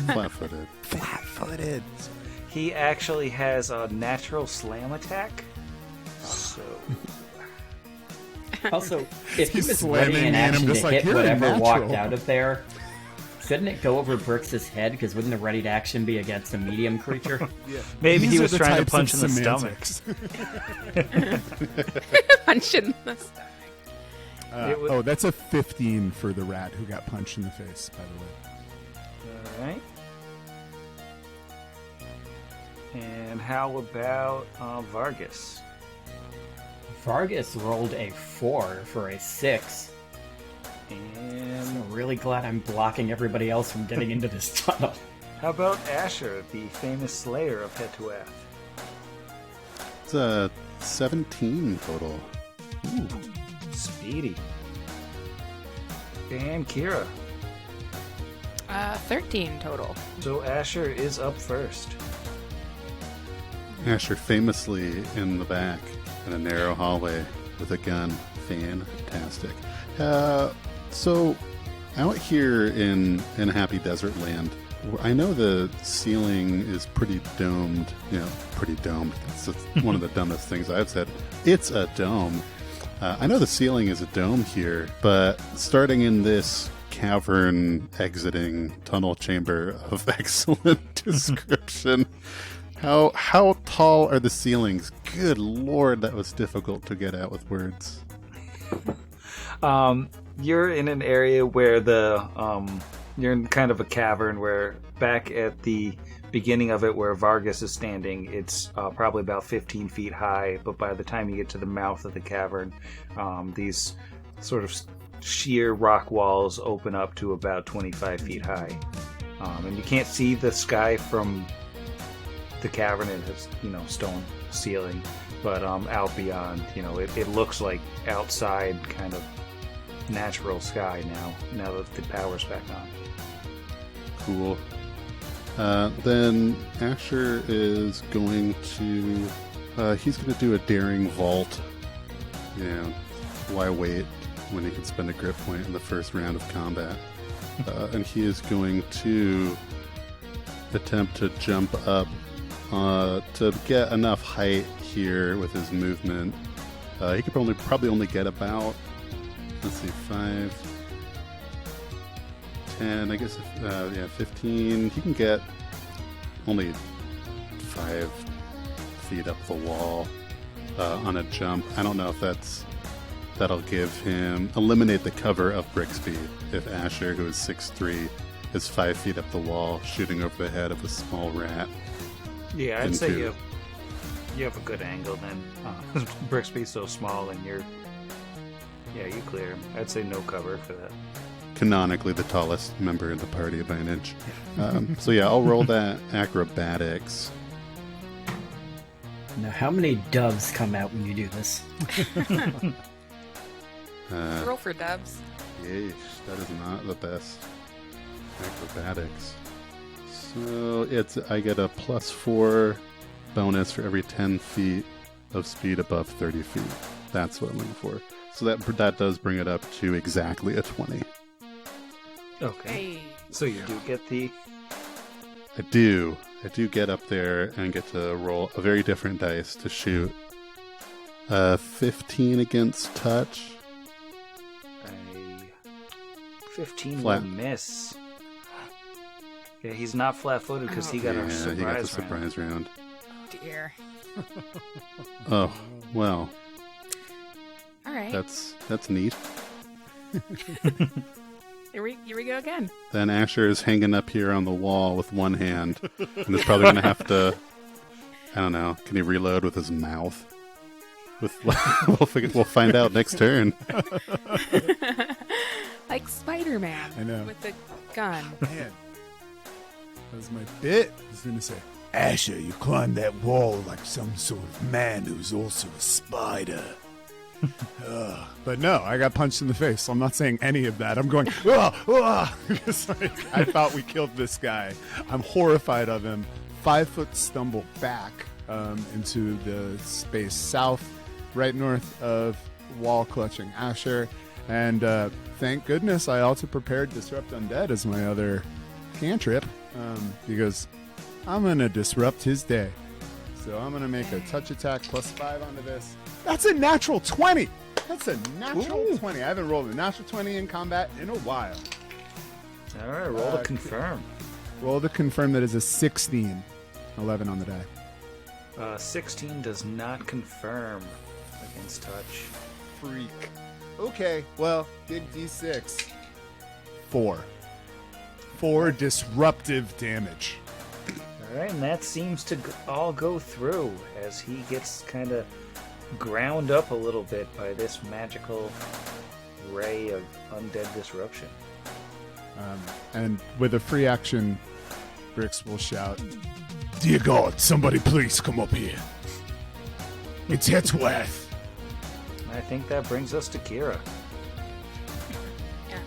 Flat-footed. Flat-footed. He actually has a natural slam attack. So Also, if he He's was slamming ready in me and I'm action just to like, hit "You're whatever natural." walked out of there, couldn't it go over Brooks' head? Because wouldn't a ready to action be against a medium creature? maybe These he are was the trying to types punch of in the stomach. semantics. Punch in the stomach. It was- Oh, that's a 15 for the rat who got punched in the face, by the way. All right. And how about Vargas? Vargas rolled a 4 for a 6. And I'm really glad I'm blocking everybody else from getting into this tunnel. how about Asher, the famous slayer of Hetuath? It's a 17 total. Ooh, speedy. And Kira. 13 total. So Asher is up first. Asher famously in the back in a narrow hallway with a gun. Fantastic. So out here in Happy Desert Land, I know the ceiling is pretty domed. Pretty domed. That's one of the dumbest things I've said. It's a dome. I know the ceiling is a dome here, but starting in this cavern exiting tunnel chamber of excellent description, how tall are the ceilings? Good lord, that was difficult to get out with words. You're in an area where you're in kind of a cavern where back at the beginning of it where Vargas is standing, it's probably about 15 feet high, but by the time you get to the mouth of the cavern, these sort of sheer rock walls open up to about 25 feet high. And you can't see the sky from the cavern. It has, stone ceiling. But out beyond, it looks like outside kind of natural sky now that the power's back on. Cool. Then Asher is going to... he's going to do a daring vault. Why wait when he can spend a grip point in the first round of combat? And he is going to attempt to jump up to get enough height here with his movement. He could probably only get about, 5, 10, I guess, 15. He can get only 5 feet up the wall on a jump. I don't know if that'll eliminate the cover of brick speed if Asher, who is 6'3", is 5 feet up the wall, shooting over the head of a small rat. Yeah, I'd say you have a good angle then. Brick speed's so small and you clear him. I'd say no cover for that. Canonically the tallest member of the party by an inch. I'll roll that acrobatics. Now, how many doves come out when you do this? Roll for dubs. Yeesh, that is not the best acrobatics. So I get a +4 bonus for every 10 feet of speed above 30 feet. That's what I'm looking for. So that does bring it up to exactly a 20. Okay. Hey. So you do get the... I do get up there and get to roll a very different dice to shoot. 15 against touch. A 15 Flat. will miss. Yeah, he's not flat-footed because he got a surprise he got the round. surprise round. Dear. Oh, well, All right. that's neat. Here we go again. Then Asher is hanging up here on the wall with one hand, and is probably going to have to, I don't know, can he reload with his mouth? We'll find out next turn. Like Spider-Man. I know. With the gun. Man, that was my bit. I was going to say, Asher, you climbed that wall like some sort of man who's also a spider. but no, I got punched in the face, so I'm not saying any of that. I'm going, ah. Just like, I thought we killed this guy. I'm horrified of him. 5 foot stumble back into the space south, right north of wall clutching Asher. And thank goodness I also prepared Disrupt Undead as my other cantrip, because I'm going to disrupt his day. So I'm going to make a touch attack +5 onto this. That's a natural 20. That's a natural 20. I haven't rolled a natural 20 in combat in a while. All right, roll to confirm. Roll to confirm that is a 16. 11 on the die. 16 does not confirm against touch. Freak. Okay, well, big D6. 4. 4 disruptive damage. All right, and that seems to all go through as he gets kind of ground up a little bit by this magical ray of undead disruption. And with a free action, Brix will shout, Dear God, somebody please come up here. It's Hetworth. I think that brings us to Kira. Yeah.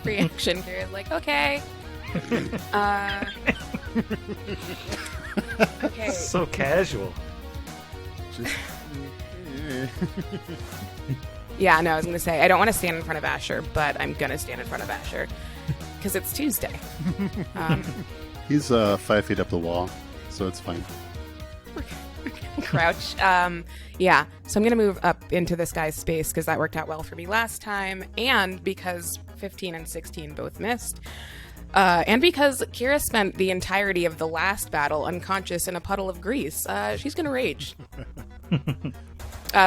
Reaction here is like, okay. Okay. So casual. just... Yeah, no, I was going to say, I don't want to stand in front of Asher, but I'm going to stand in front of Asher because it's Tuesday. He's 5 feet up the wall, so it's fine. Crouch. Yeah, so I'm going to move up into this guy's space because that worked out well for me last time, and because 15 and 16 both missed. And because Kira spent the entirety of the last battle unconscious in a puddle of grease, she's going to rage.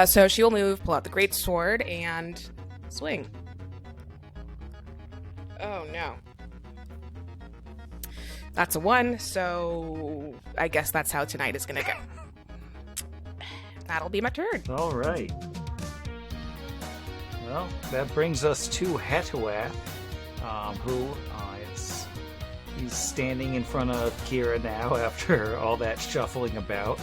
So she'll move, pull out the great sword, and swing. Oh, no. That's a 1, so I guess that's how tonight is going to go. That'll be my turn. All right. Well, that brings us to Hetworth, who it's He's standing in front of Kira now after all that shuffling about,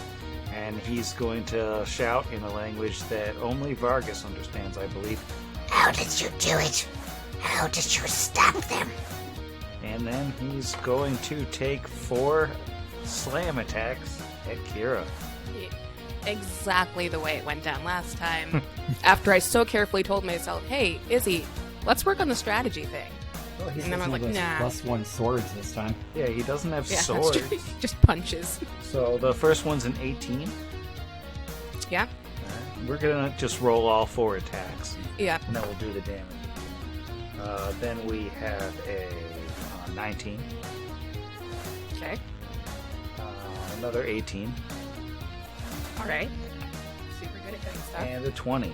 and he's going to shout in a language that only Vargas understands, I believe. How did you do it? How did you stop them? And then he's going to take 4 slam attacks at Kira. Exactly the way it went down last time. After I so carefully told myself, hey, Izzy, let's work on the strategy thing. Well, he's And then I'm like, nah. +1 swords this time. Yeah, he doesn't have Yeah, swords. that's true. Just punches. So the first one's an 18. Yeah? We're going to just roll all 4 attacks, Yeah. and then we'll do the damage. Then we have a 19. Okay. Another 18. All right. Super good at getting stuff. And a 20.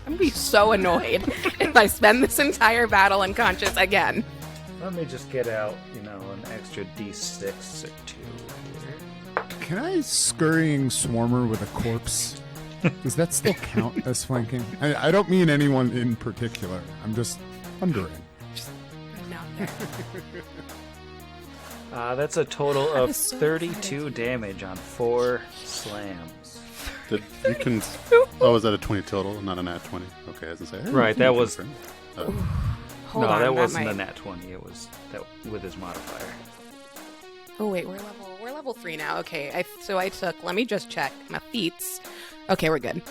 I'm gonna be so annoyed if I spend this entire battle unconscious again. Let me just get out, an extra d6 or 2 here. Can I scurrying swarmer with a corpse? Does that still count as flanking? I don't mean anyone in particular. I'm just wondering. No, there. That's a total of is so 32 damage on 4 slams. You can. Oh, was that a 20 total, not a nat 20? Okay, as I say. Right, that was. confirm. Hold no, on, that wasn't might... a nat 20. It was that with his modifier. Oh wait, we're level 3 now. Okay, so I took. Let me just check my feats. Okay, we're good.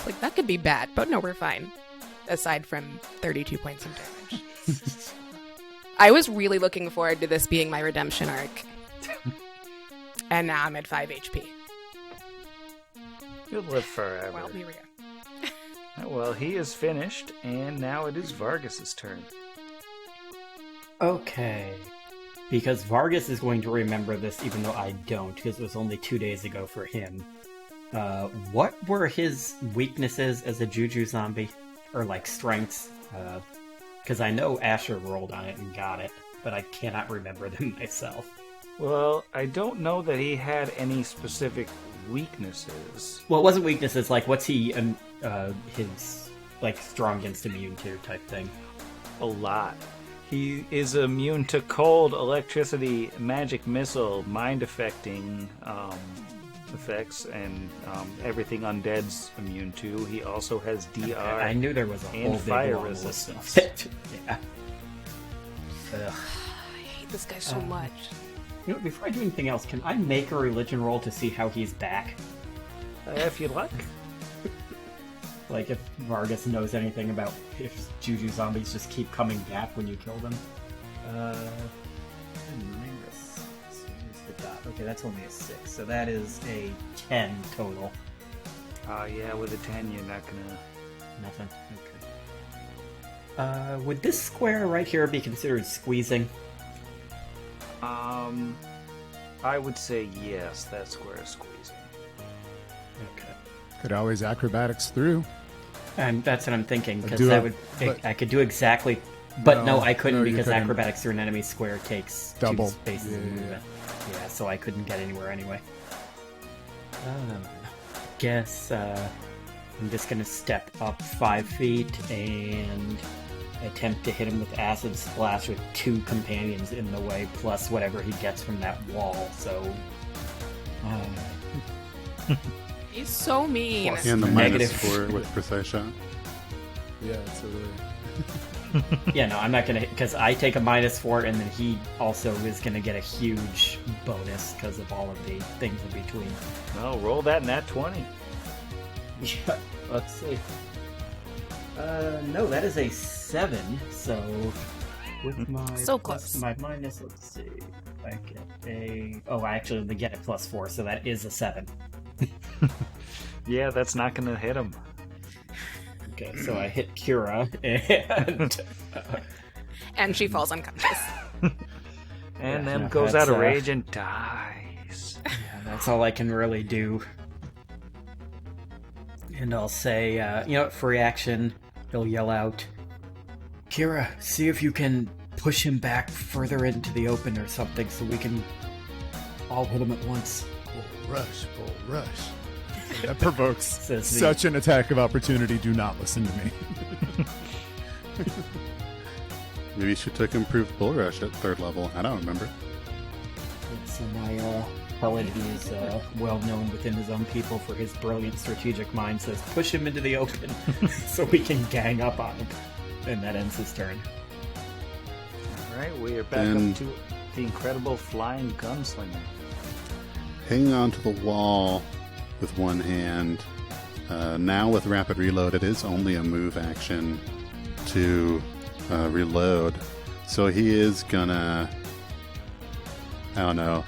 Like that could be bad, but no, we're fine. Aside from 32 points of damage. I was really looking forward to this being my redemption arc. And now I'm at 5 HP. You'll live forever. Well, here we go. Well, he is finished, and now it is Vargas's turn. Okay. Because Vargas is going to remember this even though I don't, because it was only 2 days ago for him. What were his weaknesses as a Juju zombie? Or, strengths? Because I know Asher rolled on it and got it, but I cannot remember them myself. Well, I don't know that he had any specific weaknesses. Well, it wasn't weaknesses, what's he, his, strong against immune to type thing? A lot. He is immune to cold, electricity, magic missile, mind affecting effects, and everything undead's immune to. He also has DR. I knew there was a and whole big fire long list resistance. of it. Yeah. Ugh. I hate this guy so much. Before I do anything else, can I make a religion roll to see how he's back? If you like. If Vargas knows anything about if Juju zombies just keep coming back when you kill them. Minus. Here's the dot. Okay, that's only a 6, so that is a 10 total. Yeah, with a 10, you're not gonna... Nothing. Okay. Would this square right here be considered squeezing? I would say yes, that square is squeezing. Okay. Could always acrobatics through. And that's what I'm thinking, because Do that it, would but- I could do exactly, but no, I couldn't no, you because couldn't. acrobatics through an enemy square takes Double. 2 spaces of Yeah. movement. Yeah, so I couldn't get anywhere anyway. Guess I'm just gonna step up 5 feet and attempt to hit him with acid splash with 2 companions in the way, plus whatever he gets from that wall. So. He's so mean. Plus- And the Negative. -4 with precise shot. Yeah, so Yeah, no, I'm not gonna, because I take a -4, and then he also is gonna get a huge bonus because of all of the things in between. Well, roll that nat 20. Yeah, let's see. No, that is a 7. So with my So plus- close. my minus, let's see, I get a. Oh, I actually get a +4, so that is a 7. Yeah, that's not gonna hit him. Okay, so I hit Kira, and And she falls unconscious. And Yeah, then no, goes that's, out of rage and dies. yeah, that's all I can really do. And I'll say, for reaction, he'll yell out, Kira, see if you can push him back further into the open or something so we can all hit him at once. bull rush. That provokes Says the- such an attack of opportunity. Do not listen to me. Maybe you should take improved bull rush at 3rd level. I don't remember. So my Paladin is well known within his own people for his brilliant strategic mind. Says push him into the open so we can gang up on him, and that ends his turn. All right, we are back up to the incredible flying gunslinger. Hanging onto the wall with one hand. Now with rapid reload, it is only a move action to reload. So he is gonna, I don't know,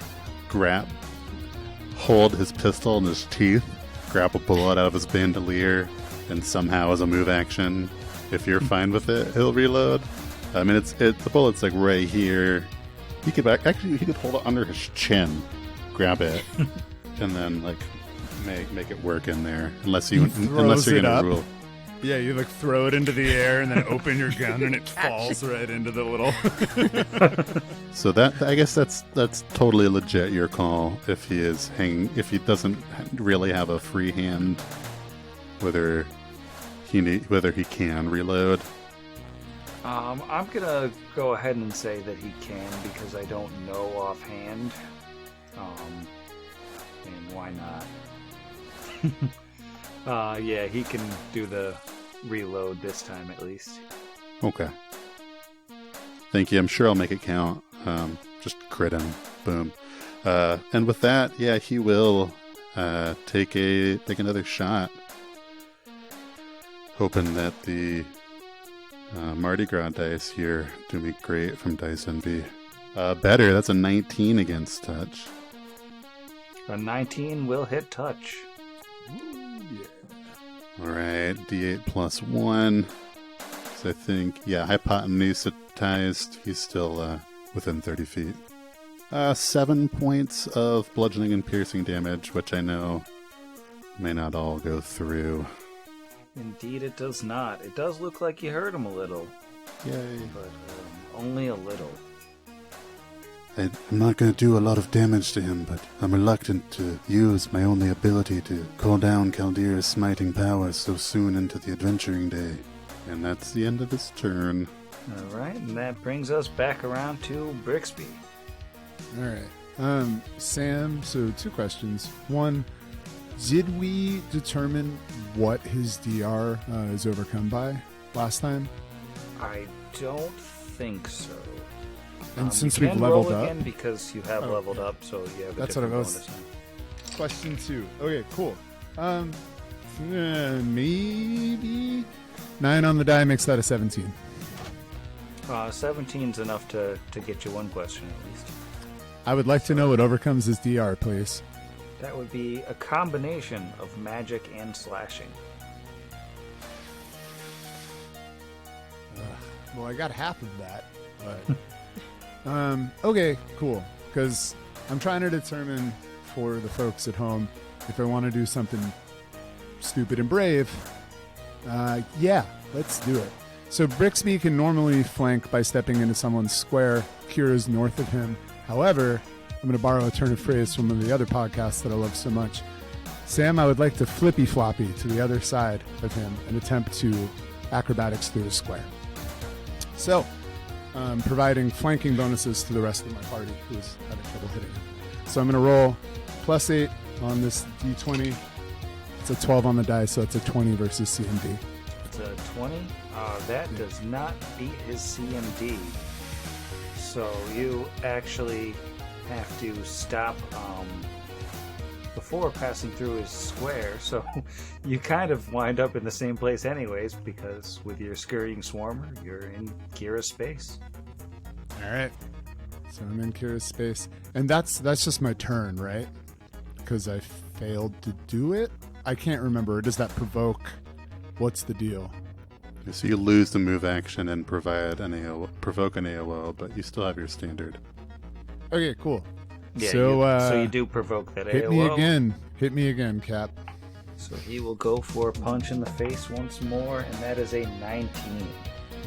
hold his pistol in his teeth, grab a bullet out of his bandolier, and somehow as a move action, if you're fine with it, he'll reload. I mean, the bullet's like right here. He could hold it under his chin, grab it, and then like make it work in there. Unless you're gonna rule. Yeah, you like throw it into the air and then open your gun and it falls right into the little. So that, I guess that's totally legit. Your call. If he doesn't really have a free hand, whether he can reload. I'm gonna go ahead and say that he can because I don't know offhand. And why not? Yeah, he can do the reload this time at least. Okay. Thank you. I'm sure I'll make it count. Just crit him. Boom. And with that, yeah, he will take another shot. Hoping that the Mardi Gras dice here do me great from Dice Envy. Better. That's a 19 against touch. A 19 will hit touch. Alright, D8 plus 1. So I think, yeah, hypotenusitized. He's still within 30 feet. 7 points of bludgeoning and piercing damage, which I know may not all go through. Indeed, it does not. It does look like you hurt him a little. Yay. But only a little. I'm not going to do a lot of damage to him, but I'm reluctant to use my only ability to call down Caldera's smiting powers so soon into the adventuring day. And that's the end of his turn. Alright, and that brings us back around to Brixby. Alright. Sam, so 2 questions. One, did we determine what his DR is overcome by last time? I don't think so. And since you we've can leveled roll up, again because you have leveled up, so you have a that's what I different was. bonus now. Question 2. Okay, cool. Maybe 9 on the die makes that a 17. 17's enough to get you 1 question at least. I would like to know what overcomes his DR, please. That would be a combination of magic and slashing. Well, I got half of that, but okay, cool. Because I'm trying to determine for the folks at home if I want to do something stupid and brave. Yeah, let's do it. So Brixby can normally flank by stepping into someone's square. Kira's north of him. However, I'm going to borrow a turn of phrase from one of the other podcasts that I love so much. Sam, I would like to flippy floppy to the other side of him and attempt to acrobatics through the square. So, providing flanking bonuses to the rest of my party who's having trouble hitting him. So I'm going to roll +8 on this D20. It's a 12 on the die, so it's a 20 versus CMD. It's a 20. That does not beat his CMD. So you actually have to stop before passing through his square. So you kind of wind up in the same place anyways, because with your scurrying swarmer, you're in Kira's space. All right. So I'm in Kira's space. And that's just my turn, right? Because I failed to do it? I can't remember. Does that provoke? What's the deal? So you lose the move action and provoke an AOO, but you still have your standard. Okay, cool. Yeah, so you do provoke that hit AOO. Hit me again, Cap. So he will go for a punch in the face once more, and that is a 19.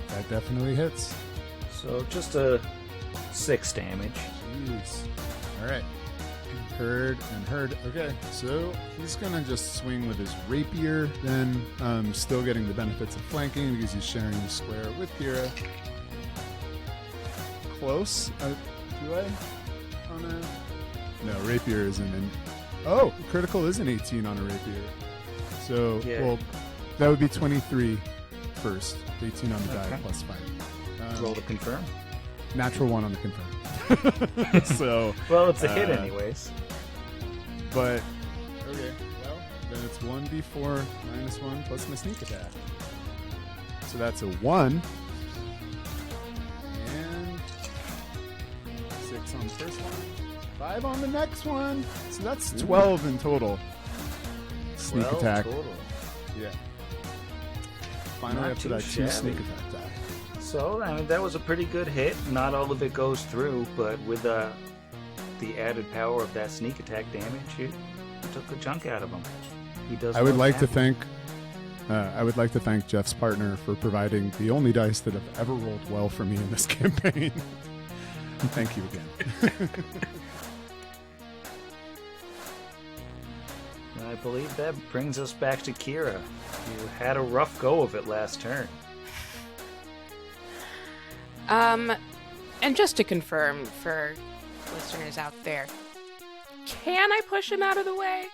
That definitely hits. So just a 6 damage. Jeez. All right. Heard. Okay, so he's going to just swing with his rapier, then still getting the benefits of flanking because he's sharing the square with Kira. close. Do I? On a... No, rapier isn't in... Oh, critical is an 18 on a rapier. So, Yeah. well, that would be 23 first. 18 on the die Okay. plus 5. Roll to confirm. Natural 1 on the confirm. So, Well, it's a hit Uh, anyways. but... Okay, well, then it's 1d4 minus 1 plus my sneak attack. So that's a 1. And 6 on the first one. 5 on the next one. So that's 12 in total. Sneak 12 attack. total. Yeah. Finally Not up to too that 2 shabby. sneak attack die. So, I mean, that was a pretty good hit. Not all of it goes through, but with the added power of that sneak attack damage, you took a chunk out of him. He does. I would look like to happy. thank Jeff's partner for providing the only dice that have ever rolled well for me in this campaign. Thank you again. I believe that brings us back to Kira. You had a rough go of it last turn. And just to confirm for listeners out there, can I push him out of the way?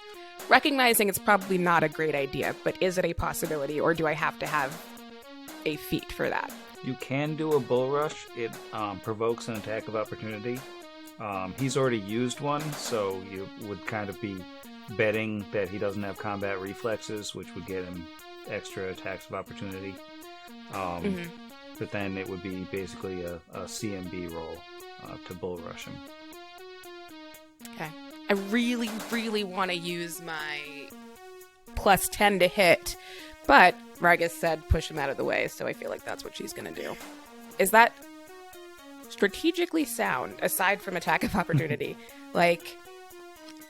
Recognizing it's probably not a great idea, but is it a possibility, or do I have to have a feat for that? You can do a bull rush. It provokes an attack of opportunity. He's already used one, so you would kind of be betting that he doesn't have combat reflexes, which would get him extra attacks of opportunity. But then it would be basically a CMB roll to bull rush him. Okay. I really, really want to use my plus 10 to hit, but Vargas said push him out of the way, so I feel like that's what she's going to do. Is that strategically sound, aside from attack of opportunity? Like,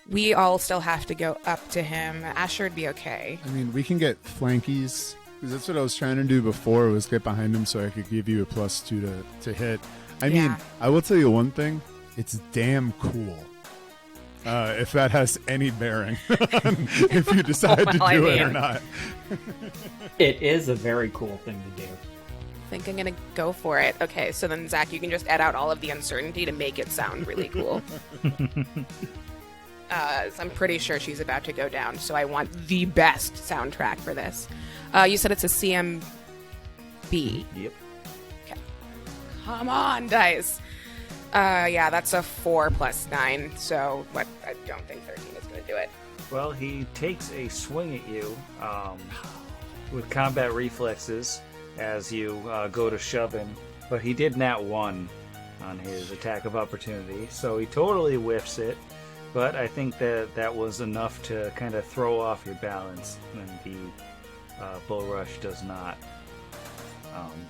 we all still have to go up to him. Asher would be okay. I mean, we can get flankies. Because that's what I was trying to do before, was get behind him so I could give you a +2 to hit. I mean, I will tell you one thing. It's damn cool. If that has any bearing on if you decide to Well, do I it or mean- not. It is a very cool thing to do. I think I'm going to go for it. Okay, so then, Zach, you can just add out all of the uncertainty to make it sound really cool. So I'm pretty sure she's about to go down, so I want the best soundtrack for this. You said it's a CMB. Yep. Okay. Come on, dice. Yeah, that's a 4 plus 9, so what? I don't think 13 is going to do it. Well, he takes a swing at you with combat reflexes as you go to shove him, but he did nat 1 on his attack of opportunity, so he totally whiffs it. But I think that was enough to kind of throw off your balance, and the bull rush does not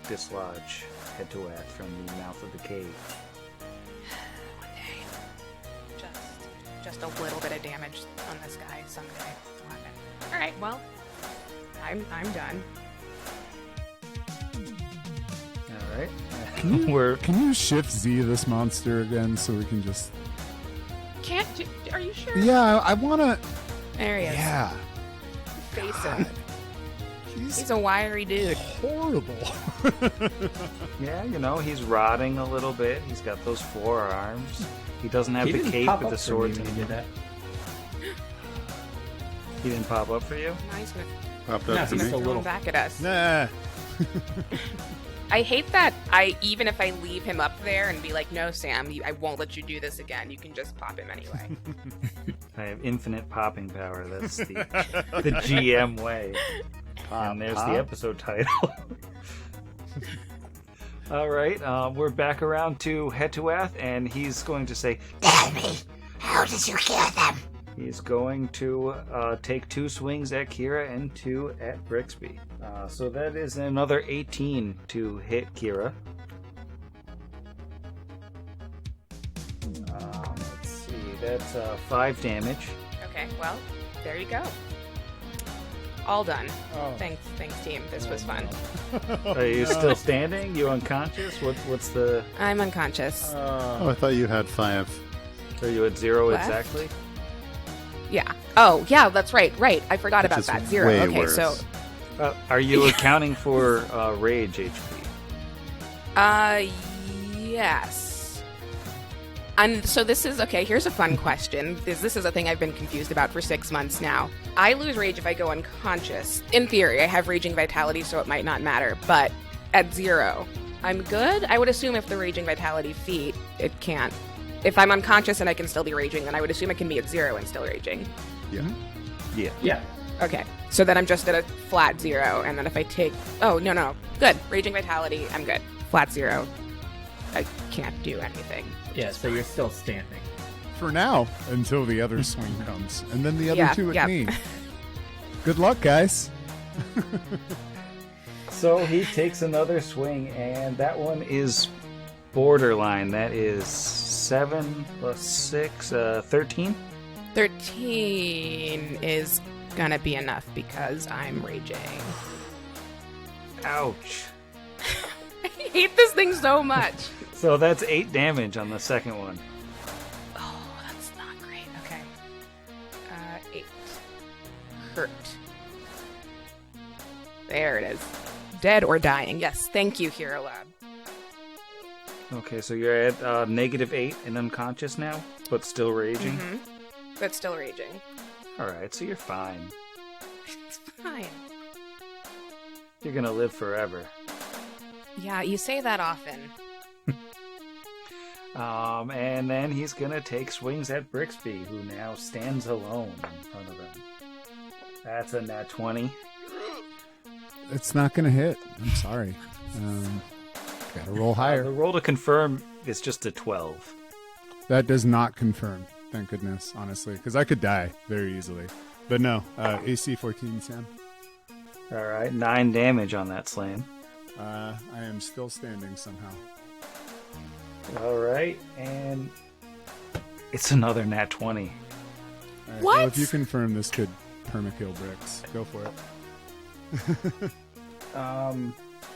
dislodge Hetuath from the mouth of the cave. One day. Just a little bit of damage on this guy someday. Will happen. All right, well, I'm done. All right. Can you shift Z this monster again so we can just... Are you sure? Yeah, I want to... There he is. Yeah. Face him. God. He's a wiry dude. horrible. Yeah, he's rotting a little bit. He's got those 4 arms. He doesn't have He the didn't cape pop with the up for me swords when in he it. did that. He didn't pop up for you? Now he's gonna Popped No, up to he's me. still throw little. him back at us. Nah. I hate that. Even if I leave him up there and be like, "No, Sam, I won't let you do this again," you can just pop him anyway. I have infinite popping power. That's the GM way. And there's the episode title. All right, we're back around to Hetuath, and he's going to say, Tell me, how did you kill them? he's going to take 2 swings at Kira and 2 at Brixby. So that is another 18 to hit Kira. Let's see, that's 5 damage. Okay, well, there you go. All done. Oh. Thanks, team. This was fun. Are you still standing? You unconscious? What's the... I'm unconscious. Oh, I thought you had 5. Are you at 0 Left? exactly? Yeah. Oh, yeah, that's right. Right. I forgot Which about is that. 0. way Okay, worse. so Are you accounting for rage HP? yes. And so this is, okay, here's a fun question. This is a thing I've been confused about for 6 months now. I lose rage if I go unconscious. In theory, I have raging vitality, so it might not matter. But at 0, I'm good? I would assume if the raging vitality feat, it can't. If I'm unconscious and I can still be raging, then I would assume it can be at 0 and still raging. Yeah. Yeah. Okay, so then I'm just at a flat 0, and then if I take... Oh, no. Good. Raging vitality, I'm good. Flat 0. I can't do anything. Yeah, so you're still standing. For now, until the other swing comes. And then the other two at yeah. me. Good luck, guys. So he takes another swing, and that one is borderline. That is 7 plus 6, 13? 13 is gonna be enough because I'm raging. Ouch. I hate this thing so much. So that's 8 damage on the second one. Oh, that's not great. Okay. 8. Hurt. There it is. Dead or dying. Yes, thank you, Hero Lab. Okay, so you're at -8 and unconscious now, but still raging? Mm-hmm. But still raging. Alright, so you're fine. It's fine. You're gonna live forever. Yeah, you say that often. And then he's gonna take swings at Brixby, who now stands alone in front of him. That's a nat 20. It's not going to hit. I'm sorry. Gotta roll higher. The roll to confirm is just a 12. That does not confirm. Thank goodness, honestly. Because I could die very easily. But no, AC 14, Sam. Alright, 9 damage on that slam. I am still standing somehow. Alright, and it's another nat 20. All right, What? Well, if you confirm this could permakill Bricks, go for it.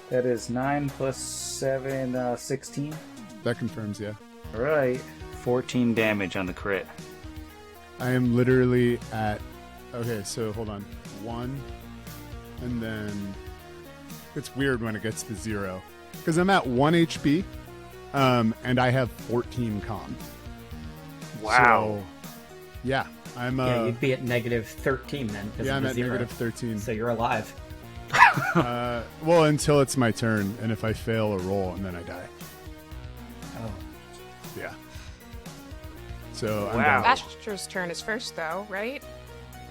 That is 9 plus 7, 16. That confirms, yeah. Alright, 14 damage on the crit. I am literally at... Okay, so hold on. 1, and then... It's weird when it gets to 0. Because I'm at 1 HP, and I have 14 con. Wow. So, yeah, I'm... Yeah, you'd be at -13 then. Yeah, I'm of at the 0. -13. So you're alive. Well, until it's my turn, and if I fail a roll, and then I die. Oh. Yeah. So I'm Wow. down. Asher's turn is first, though, right?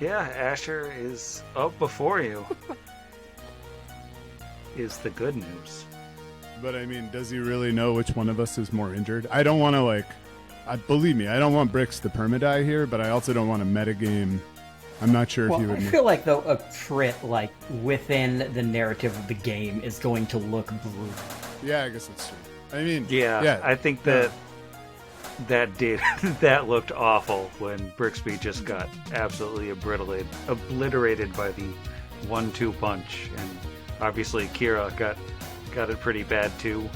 Yeah, Asher is up before you. Is the good news. But I mean, does he really know which one of us is more injured? I don't want to believe me, I don't want Bricks to permadie here, but I also don't want to metagame. I'm not sure if he Well, would. I feel like though a crit like within the narrative of the game is going to look brutal. Yeah, I guess that's true. I mean, Yeah, I think that that looked awful when Brixby just got absolutely obliterated by the 1-2 punch, and obviously Kira got it pretty bad too.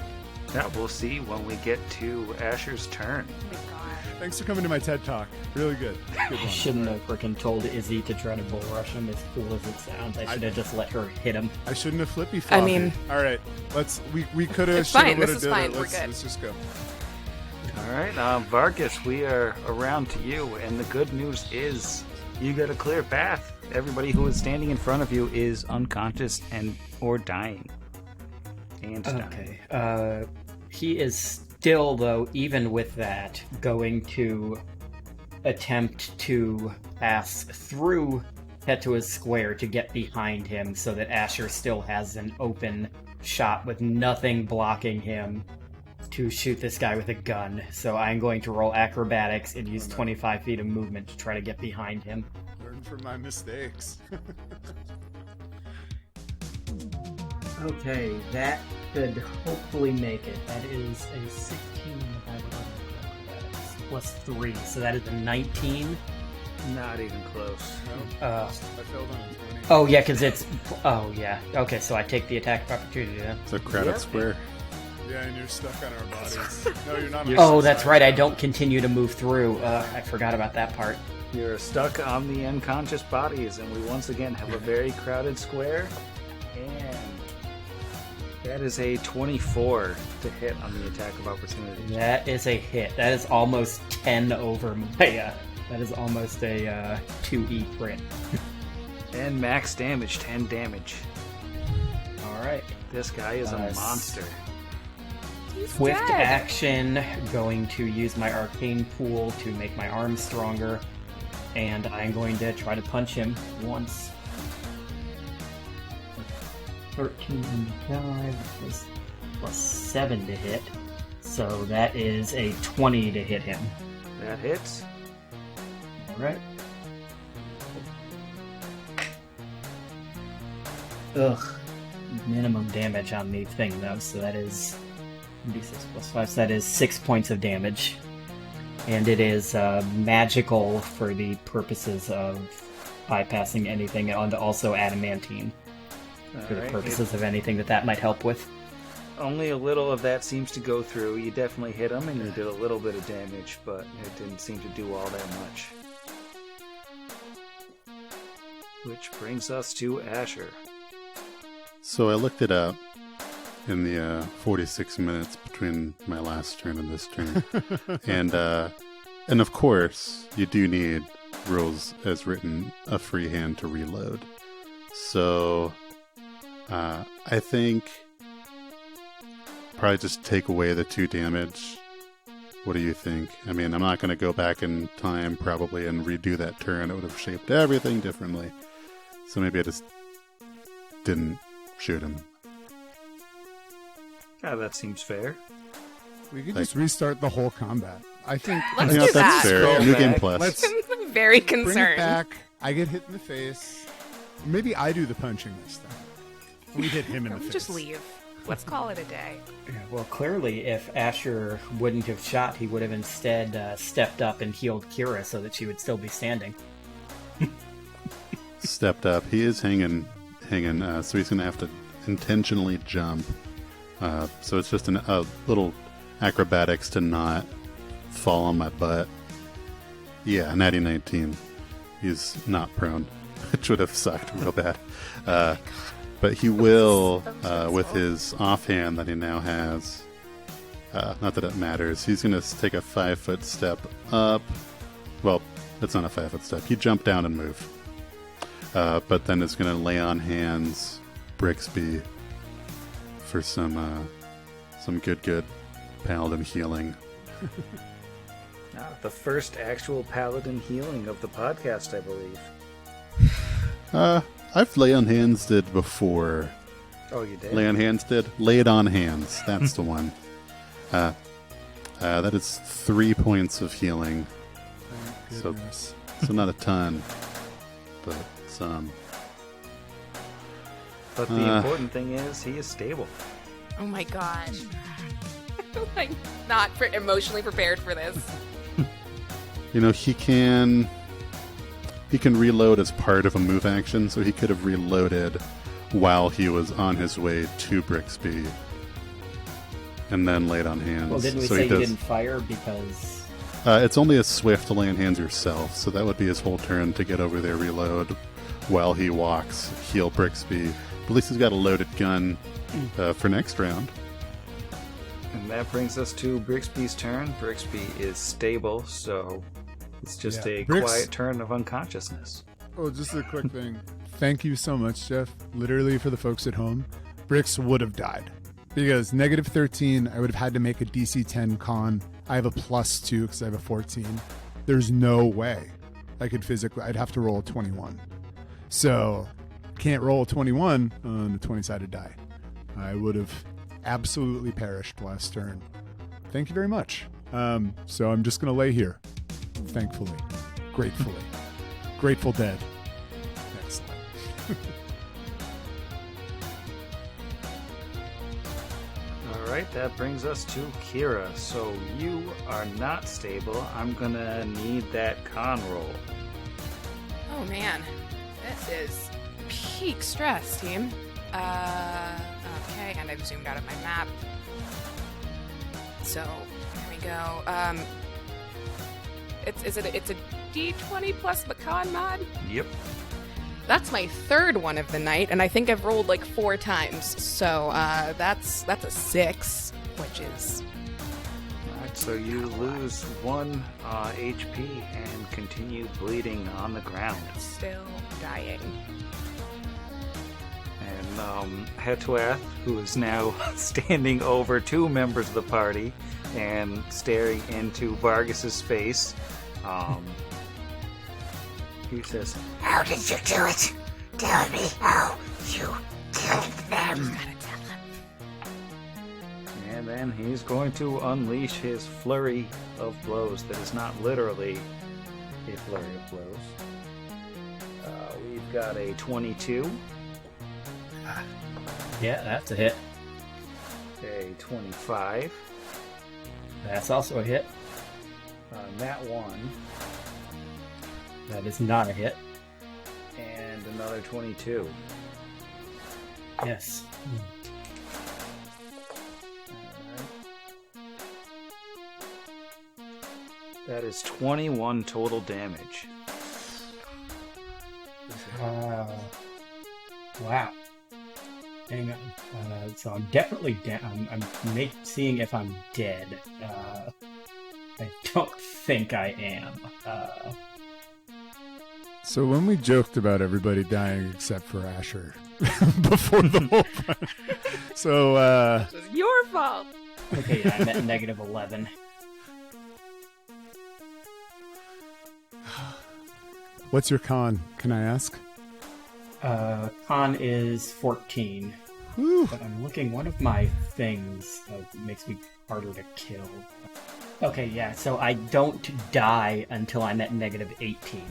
That we'll see when we get to Asher's turn. Oh my god. Thanks for coming to my TED Talk. Really good. Good I one. shouldn't have freaking told Izzy to try to bull rush him, as cool as it sounds. I should have just let her hit him. I shouldn't have flippy flopped. I mean- all right, we could have. It's fine, this is did fine, it. we're Let's, good. let's just go. All right, Vargas, we are around to you, and the good news is you got a clear path. Everybody who is standing in front of you is unconscious or dying. And dying. Okay. He is still, though, even with that, going to attempt to pass through Petua's square to get behind him so that Asher still has an open shot with nothing blocking him to shoot this guy with a gun. So I'm going to roll acrobatics and use 25 feet of movement to try to get behind him. Learn from my mistakes. Okay, that should hopefully make it. That is a 16 if I remember correctly. Plus 3, so that is a 19. Not even close. No, Uh, I failed on a 20. Oh, yeah, because it's... Oh, yeah. Okay, so I take the attack of opportunity then. It's a crowded Yep. square. Yeah, and you're stuck on our bodies. No, you're not. Oh, that's right, I don't continue to move through. I forgot about that part. You're stuck on the unconscious bodies, and we once again have a very crowded square. And That is a 24 to hit on the attack of opportunity. That is a hit. That is almost 10 over my, that is almost a 2E crit. And max damage, 10 damage. Alright. This guy is a monster. Swift action, going to use my arcane pool to make my arm stronger, and I'm going to try to punch him once. 13 plus 7 to hit, so that is a 20 to hit him. That hits. Alright. Ugh. Minimum damage on the thing, though, so that is d6 plus 5, so that is 6 points of damage. And it is magical for the purposes of bypassing anything, and also adamantine for the purposes of anything that might help with. Only a little of that seems to go through. You definitely hit him, and you did a little bit of damage, but it didn't seem to do all that much. Which brings us to Asher. So I looked it up in the 46 minutes between my last turn and this turn. and of course, you do need rules as written, a free hand to reload. So I think probably just take away the 2 damage. What do you think? I mean, I'm not going to go back in time probably and redo that turn. It would have shaped everything differently. So maybe I just didn't shoot him. Yeah, that seems fair. We could just restart the whole combat. I think. Let's Yeah, do that's that. fair. New game plus. Let's I'm very bring it concerned. back. I get hit in the face. Maybe I do the punching this time. We hit him in the We face. just leave. Let's call it a day. Yeah, well, clearly, if Asher wouldn't have shot, he would have instead stepped up and healed Kira so that she would still be standing. Stepped up. He is hanging, so he's going to have to intentionally jump. So it's just a little acrobatics to not fall on my butt. Yeah, natty 19. He's not prone, which would have sucked real bad. But he will, with his offhand that he now has, not that it matters, he's going to take a 5-foot step up. Well, it's not a 5-foot step. He jumped down and move. But then is going to lay on hands Brixby for some good paladin healing. The first actual paladin healing of the podcast, I believe. I've lay on hands did before. Oh, you did? Lay on hands did? Laid on hands. That's the one. That is 3 points of healing. Thank So- goodness. So not a ton, but some. But the important thing is he is stable. Oh my gosh. Like, not emotionally prepared for this. You know, he can reload as part of a move action, so he could have reloaded while he was on his way to Brixby and then laid on hands. Well, didn't we so say he you does, didn't fire because... it's only a swift to lay on hands yourself, so that would be his whole turn to get over there, reload while he walks, heal Brixby. But at least he's got a loaded gun for next round. And that brings us to Brixby's turn. Brixby is stable, so it's just a quiet turn of unconsciousness. Oh, just a quick thing. Thank you so much, Jeff. Literally, for the folks at home, Brix would have died. Because negative 13, I would have had to make a DC 10 con. I have a +2 because I have a 14. There's no way I could physically... I'd have to roll a 21. So, can't roll a 21 on a 20-sided die. I would have absolutely perished last turn. Thank you very much. So I'm just going to lay here. Thankfully. Gratefully. Grateful Dead. Excellent. Alright, that brings us to Kira. So you are not stable. I'm gonna need that con roll. Oh man. This is peak stress, team. Okay, and I've zoomed out of my map. So, here we go. It's a D20 plus the con mod? Yep. That's my third one of the night, and I think I've rolled like 4 times. So that's a 6, which is Alright, so you lose 1 HP and continue bleeding on the ground. still dying. And Hetwath, who is now standing over 2 members of the party and staring into Vargas's face, he says, How did you do it? Tell me how you killed them. and then he's going to unleash his flurry of blows that is not literally a flurry of blows. We've got a 22, Yeah, that's a hit. a 25, That's also a hit. nat 1, That is not a hit. and another 22. Yes. That is 21 total damage. Wow. Hang on. So I'm definitely down. I'm seeing if I'm dead. I don't think I am. So when we joked about everybody dying except for Asher before the whole fight, so This is your fault. Okay, yeah, I'm at negative 11. what's your con? Can I ask? Con is 14. Whew. But I'm looking, one of my things makes me harder to kill. Okay, yeah, so I don't die until I'm at negative 18.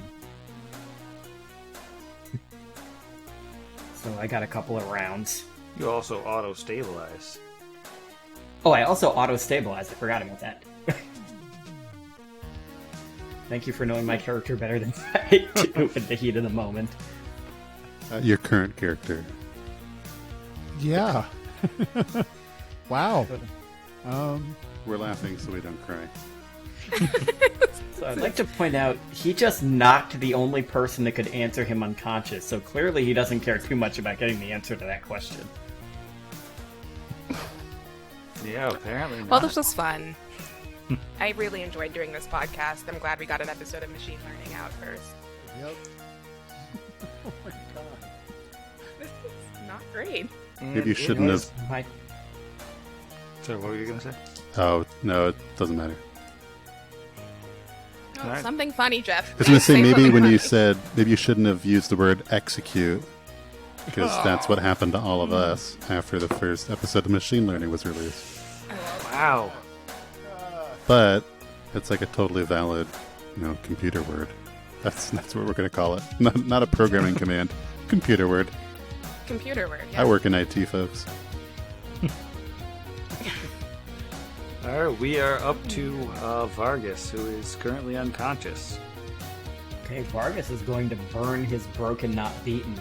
So I got a couple of rounds. You also auto-stabilize. Oh, I also auto-stabilized. I forgot about that. Thank you for knowing my character better than I do in the heat of the moment. Your current character. Yeah. Wow. We're laughing so we don't cry. So I'd like to point out, he just knocked the only person that could answer him unconscious, so clearly he doesn't care too much about getting the answer to that question. Yeah, apparently not. Well, this was fun. I really enjoyed doing this podcast. I'm glad we got an episode of machine learning out first. Yep. Oh my god. This is not great. Maybe you shouldn't have. So what were you going to say? Oh, no, it doesn't matter. Oh, Alright. something funny, Jeff. I was going to say, maybe something when you funny. said, maybe you shouldn't have used the word execute, because that's what happened to all of us after the first episode of Machine Learning was released. Wow. But it's like a totally valid, computer word. That's what we're going to call it. Not a programming command. Computer word. Computer word, yeah. I work in IT, folks. Alright, we are up to Vargas, who is currently unconscious. Okay, Vargas is going to burn his broken, not beaten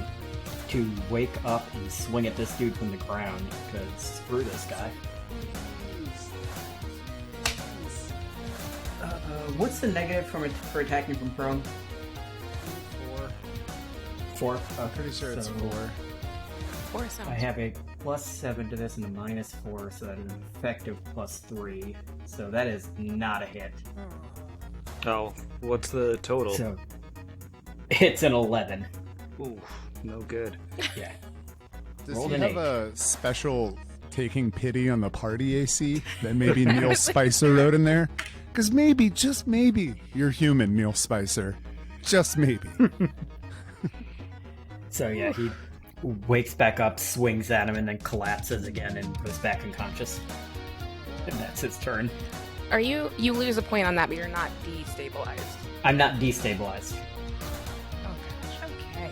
to wake up and swing at this dude from the ground, because screw this guy. What's the negative for attacking from prone? 4. Okay, Pretty sure it's so 4. 4 sounds I have a +7 to this and a -4, so that is an effective +3. So that is not a hit. Oh, what's the total? So it's an 11. Ooh, no good. Yeah. Does Rolled he an have 8. a special taking pity on the party AC that maybe Neil Spicer wrote in there? Because maybe, just maybe, you're human, Neil Spicer. Just maybe. So yeah, he wakes back up, swings at him, and then collapses again and goes back unconscious. And that's his turn. Are you lose a point on that, but you're not destabilized. I'm not destabilized. Oh gosh, okay.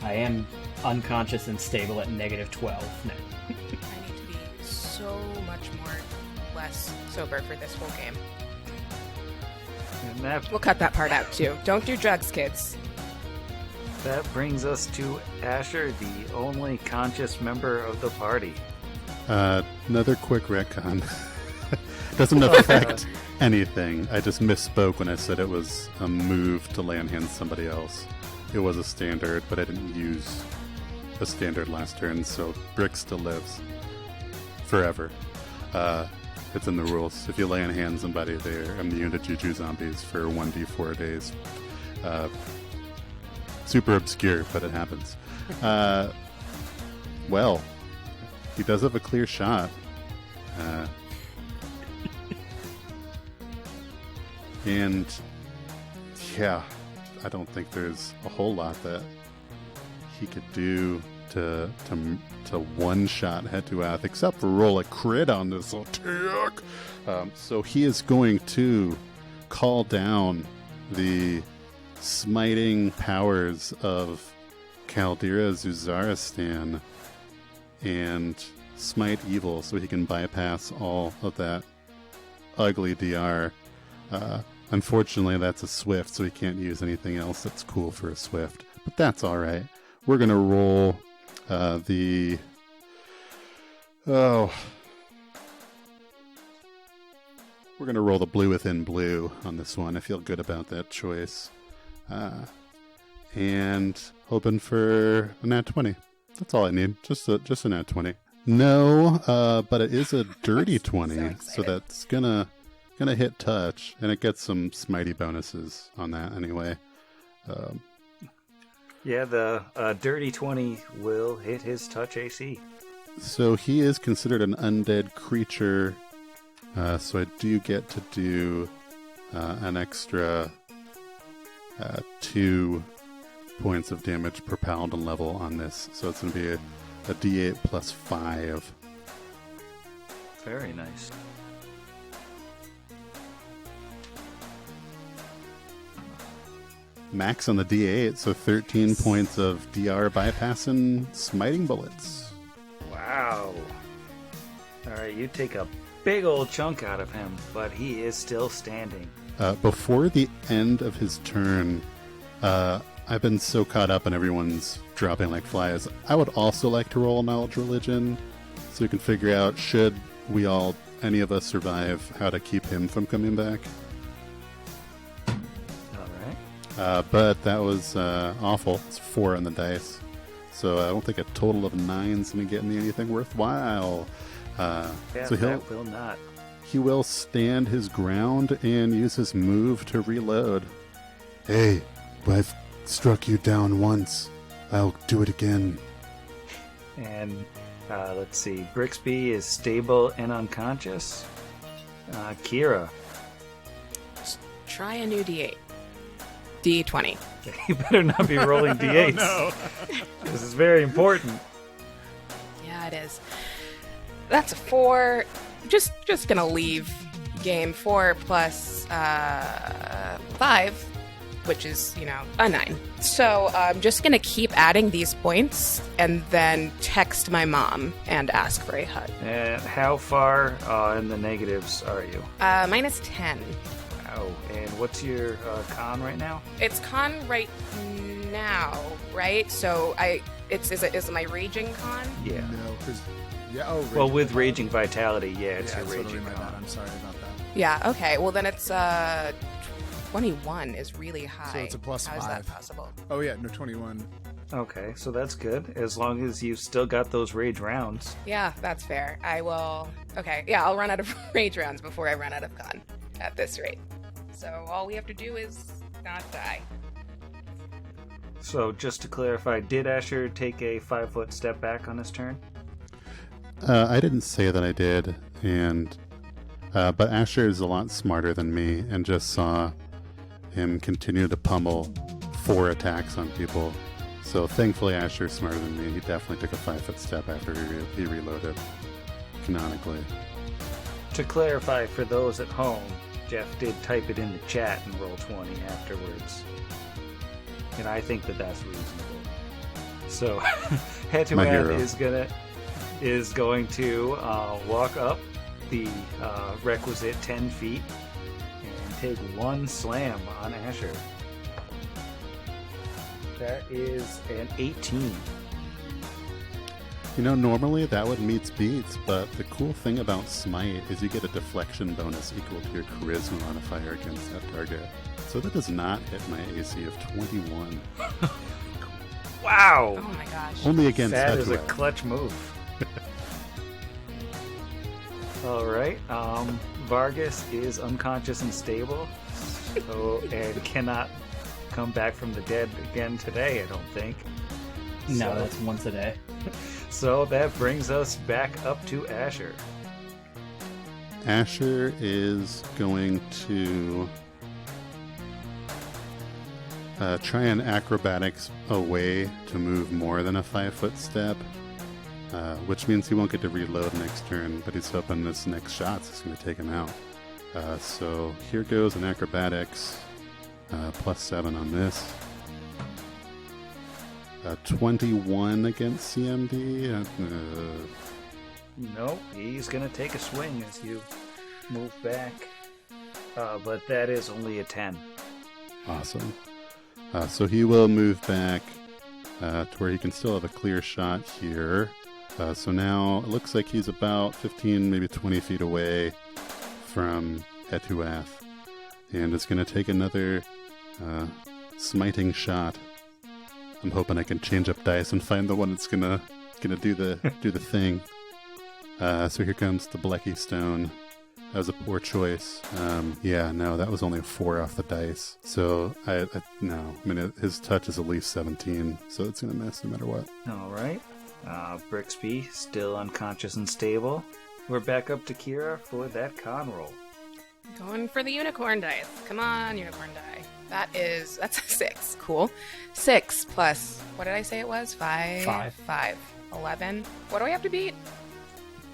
I am unconscious and stable at -12 now. I need to be so much more less sober for this whole game. And that We'll cut that part out too. Don't do drugs, kids. brings us to Asher, the only conscious member of the party. Another quick retcon. Doesn't affect anything. I just misspoke when I said it was a move to land hand somebody else. it was a standard, but I didn't use a standard last turn, so Brick still lives forever. It's in the rules. If you lay on hand somebody, they're immune to Juju zombies for 1d4 days. Super obscure, but it happens. Well, he does have a clear shot. And yeah, I don't think there's a whole lot that he could do to one-shot head to Ath, except for roll a crit on this attack. So he is going to call down the smiting powers of Caldera Zuzaristan and smite evil, so he can bypass all of that ugly DR. Unfortunately, that's a Swift, so he can't use anything else that's cool for a Swift. But that's alright. We're going to roll the... Oh. We're going to roll the blue within blue on this one. I feel good about that choice. And hoping for a nat 20. That's all I need. Just a nat 20. No, but it is a dirty 20, so that's gonna hit touch, and it gets some smitey bonuses on that anyway. Yeah, the dirty 20 will hit his touch AC. So he is considered an undead creature, so I do get to do an extra 2 points of damage per paladin level on this. So it's going to be a D8 plus 5. Very nice. Max on the D8, so 13 points of DR bypassing smiting bullets. Wow. Alright, you take a big old chunk out of him, but he is still standing. Before the end of his turn, I've been so caught up in everyone's dropping like flies. I would also like to roll a knowledge religion, so we can figure out, should we all, any of us survive, how to keep him from coming back. But that was awful. It's 4 on the dice. So I don't think a total of 9's going to get me anything worthwhile. So that will not. He will stand his ground and use his move to reload. Hey, I've struck you down once. I'll do it again. And let's see. Brixby is stable and unconscious. Kira. Try a new D8. D20. You better not be rolling D8s. Oh, no. This is very important. Yeah, it is. That's a 4. Just gonna leave game. 4 plus 5, which is, a 9. So I'm just gonna keep adding these points and then text my mom and ask for a hug. And how far in the negatives are you? Minus 10. Wow. And what's your con right now? It's con right now, right? So is it my raging con? Yeah. No, because Well, with Raging Vitality, it's your totally Raging my bad. con. I'm sorry about that. Yeah. Okay. Well, then it's 21 is really high. So it's a plus How is 5. that possible? Oh yeah, no 21. Okay, so that's good. As long as you've still got those rage rounds. Yeah, that's fair. I will. Okay. Yeah, I'll run out of rage rounds before I run out of con at this rate. So all we have to do is not die. So just to clarify, did Asher take a 5-foot step back on his turn? I didn't say that I did, and but Asher is a lot smarter than me and just saw him continue to pummel 4 attacks on people. So thankfully Asher's smarter than me. He definitely took a 5-foot step after he reloaded, canonically. To clarify for those at home, Jeff did type it in the chat and roll 20 afterwards. And I think that that's reasonable. So Head to My Head hero. is going to walk up the requisite 10 feet and take 1 slam on Asher. That is an 18. You know, normally that would meet beats, but the cool thing about Smite is you get a deflection bonus equal to your charisma modifier against that target. So that does not hit my AC of 21. Wow! Oh my gosh. Only against That is a Hetuel. clutch move. Alright, Vargas is unconscious and stable, and cannot come back from the dead again today, I don't think. No, So- that's once a day. So that brings us back up to Asher. Asher is going to try an acrobatics away to move more than a 5-foot step, which means he won't get to reload next turn, but he's hoping this next shot's is going to take him out. So here goes an acrobatics, +7 on this. 21 against CMD. Nope, he's gonna take a swing as you move back. But that is only a 10. Awesome. So he will move back to where he can still have a clear shot here. So now it looks like he's about 15, maybe 20 feet away from Hetuath. And is going to take another smiting shot. I'm hoping I can change up dice and find the one that's gonna do the thing. So here comes the Blecky Stone. That was a poor choice. Yeah, no, that was only a 4 off the dice. So no. I mean, his touch is at least 17, so it's gonna miss no matter what. Alright. Brixby, still unconscious and stable. We're back up to Kira for that con roll. Going for the unicorn dice. Come on, unicorn die. That's a 6. Cool. 6 plus, what did I say it was? 5? 5. 11. What do I have to beat?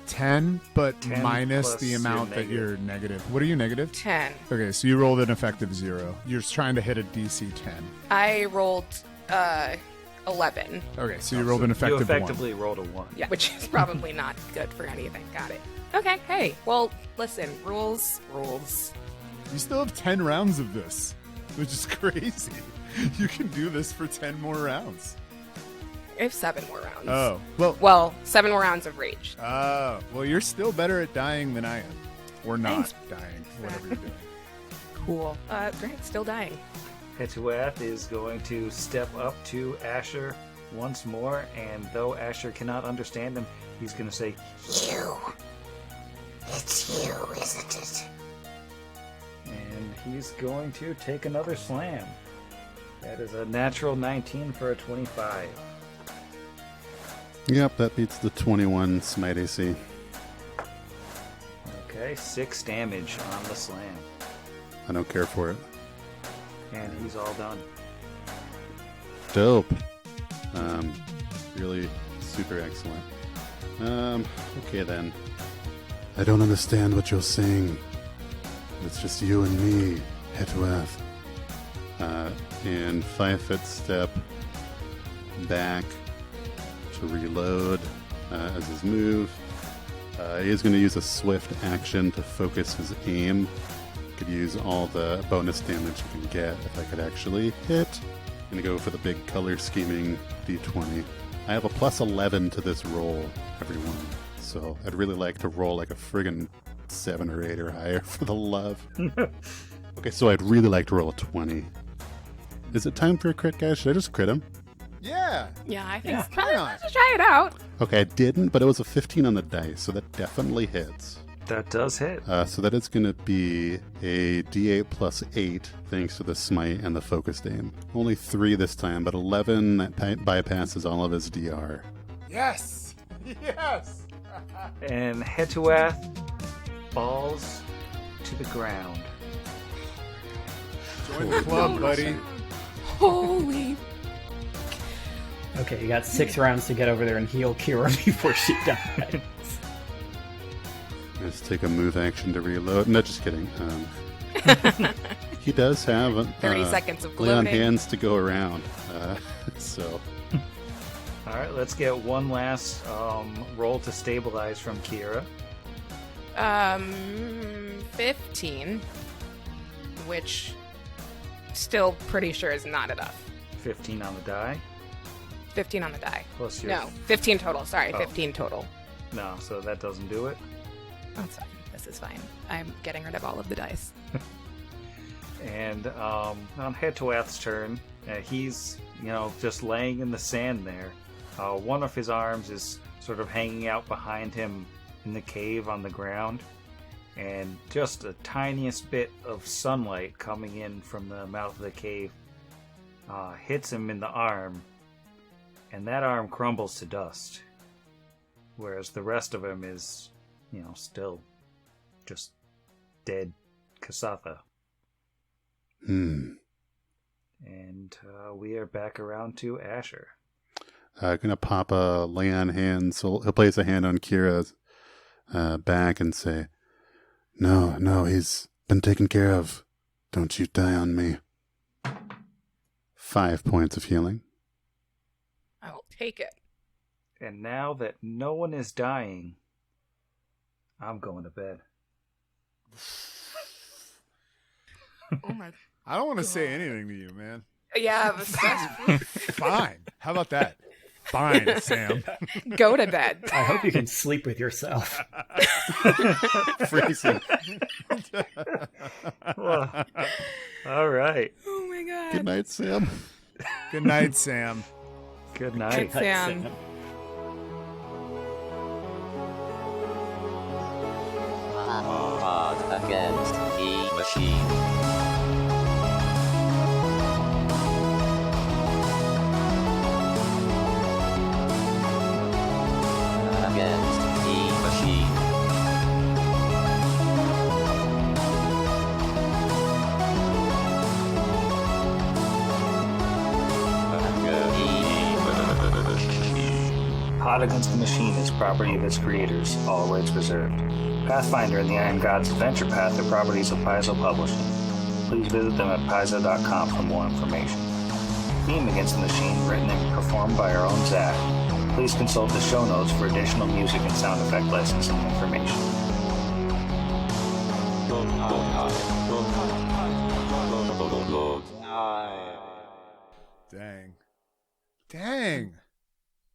10, but 10 minus plus the your amount that negative. you're negative. What are you negative? 10. Okay, so you rolled an effective 0. You're trying to hit a DC 10. I rolled 11. Okay, so you rolled an You effective 1. effectively rolled a 1. Yeah, which is probably not good for anything. Got it. Okay, hey. Well, listen, rules. You still have 10 rounds of this, which is crazy. You can do this for 10 more rounds. I have 7 more rounds. Oh, Well, 7 more rounds of rage. well, you're still better at dying than I am. Or not Thanks. dying, whatever you're doing. Cool. Great, still dying. Hetuath is going to step up to Asher once more, and though Asher cannot understand him, he's going to say, You. It's you, isn't it? and he's going to take another slam. That is a natural 19 for a 25. Yep, that beats the 21 Smite AC. Okay, 6 damage on the slam. I don't care for it. And he's all done. Dope. Really super excellent. Okay then. I don't understand what you're saying. It's just you and me, Hetuath. And 5-foot step back to reload as his move. He is going to use a swift action to focus his aim. Could use all the bonus damage he can get if I could actually hit. I'm going to go for the big color scheming d20. I have a plus 11 to this roll, everyone. So I'd really like to roll like a friggin' 7 or 8 or higher for the love. Okay, so I'd really like to roll a 20. Is it time for a crit, guys? Should I just crit him? Yeah. Yeah, I think why not? let's try it out. Okay, I didn't, but it was a 15 on the dice, so that definitely hits. That does hit. So that is going to be a d8 plus 8, thanks to the smite and the focused aim. Only 3 this time, but 11, that bypasses all of his DR. Yes. Yes. And Hetuath falls to the ground. Join the club, buddy. Holy. Okay, you got 6 rounds to get over there and heal Kira before she dies. Let's take a move action to reload. No, just kidding. He does have 30 seconds of lay on gloating. hands to go around. So All right, let's get one last roll to stabilize from Kira. 15, which still pretty sure is not enough. 15 on the die. 15 on the die. Plus your... No, 15 total. Sorry, Oh. 15 total. No, so that doesn't do it. That's fine. This is fine. I'm getting rid of all of the dice. And on Hetoath's turn, he's, just laying in the sand there. One of his arms is sort of hanging out behind him in the cave on the ground. And just the tiniest bit of sunlight coming in from the mouth of the cave hits him in the arm. And that arm crumbles to dust. Whereas the rest of him is, still just dead Kasatha. Hmm. And we are back around to Asher. Gonna pop a lay on hand, so he'll place a hand on Kira's back and say, No, he's been taken care of. Don't you die on me. 5 points of healing. I will take it. And now that no one is dying, I'm going to bed. Oh my. I don't want to say anything to you, man. Yeah, but Fine. How about that? Fine, Sam. go to bed. I hope you can sleep with yourself. Freezing. Well, all right. Oh my god. Good night, Sam. Good night, Sam. Good night. Sam. Pod against the machine. Against the machine. Pod Against the Machine is property of its creators, all rights reserved. Pathfinder and the Iron Gods Adventure Path are properties of Paizo Publishing. Please visit them at paizo.com for more information. Theme Against the Machine written and performed by our own Zach. Please consult the show notes for additional music and sound effect licensing information.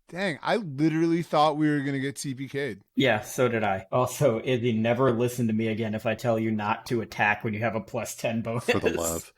Dang. I literally thought we were going to get TPK'd. Yeah, so did I. Also, Izzy, never listen to me again if I tell you not to attack when you have a +10 bonus. For the love.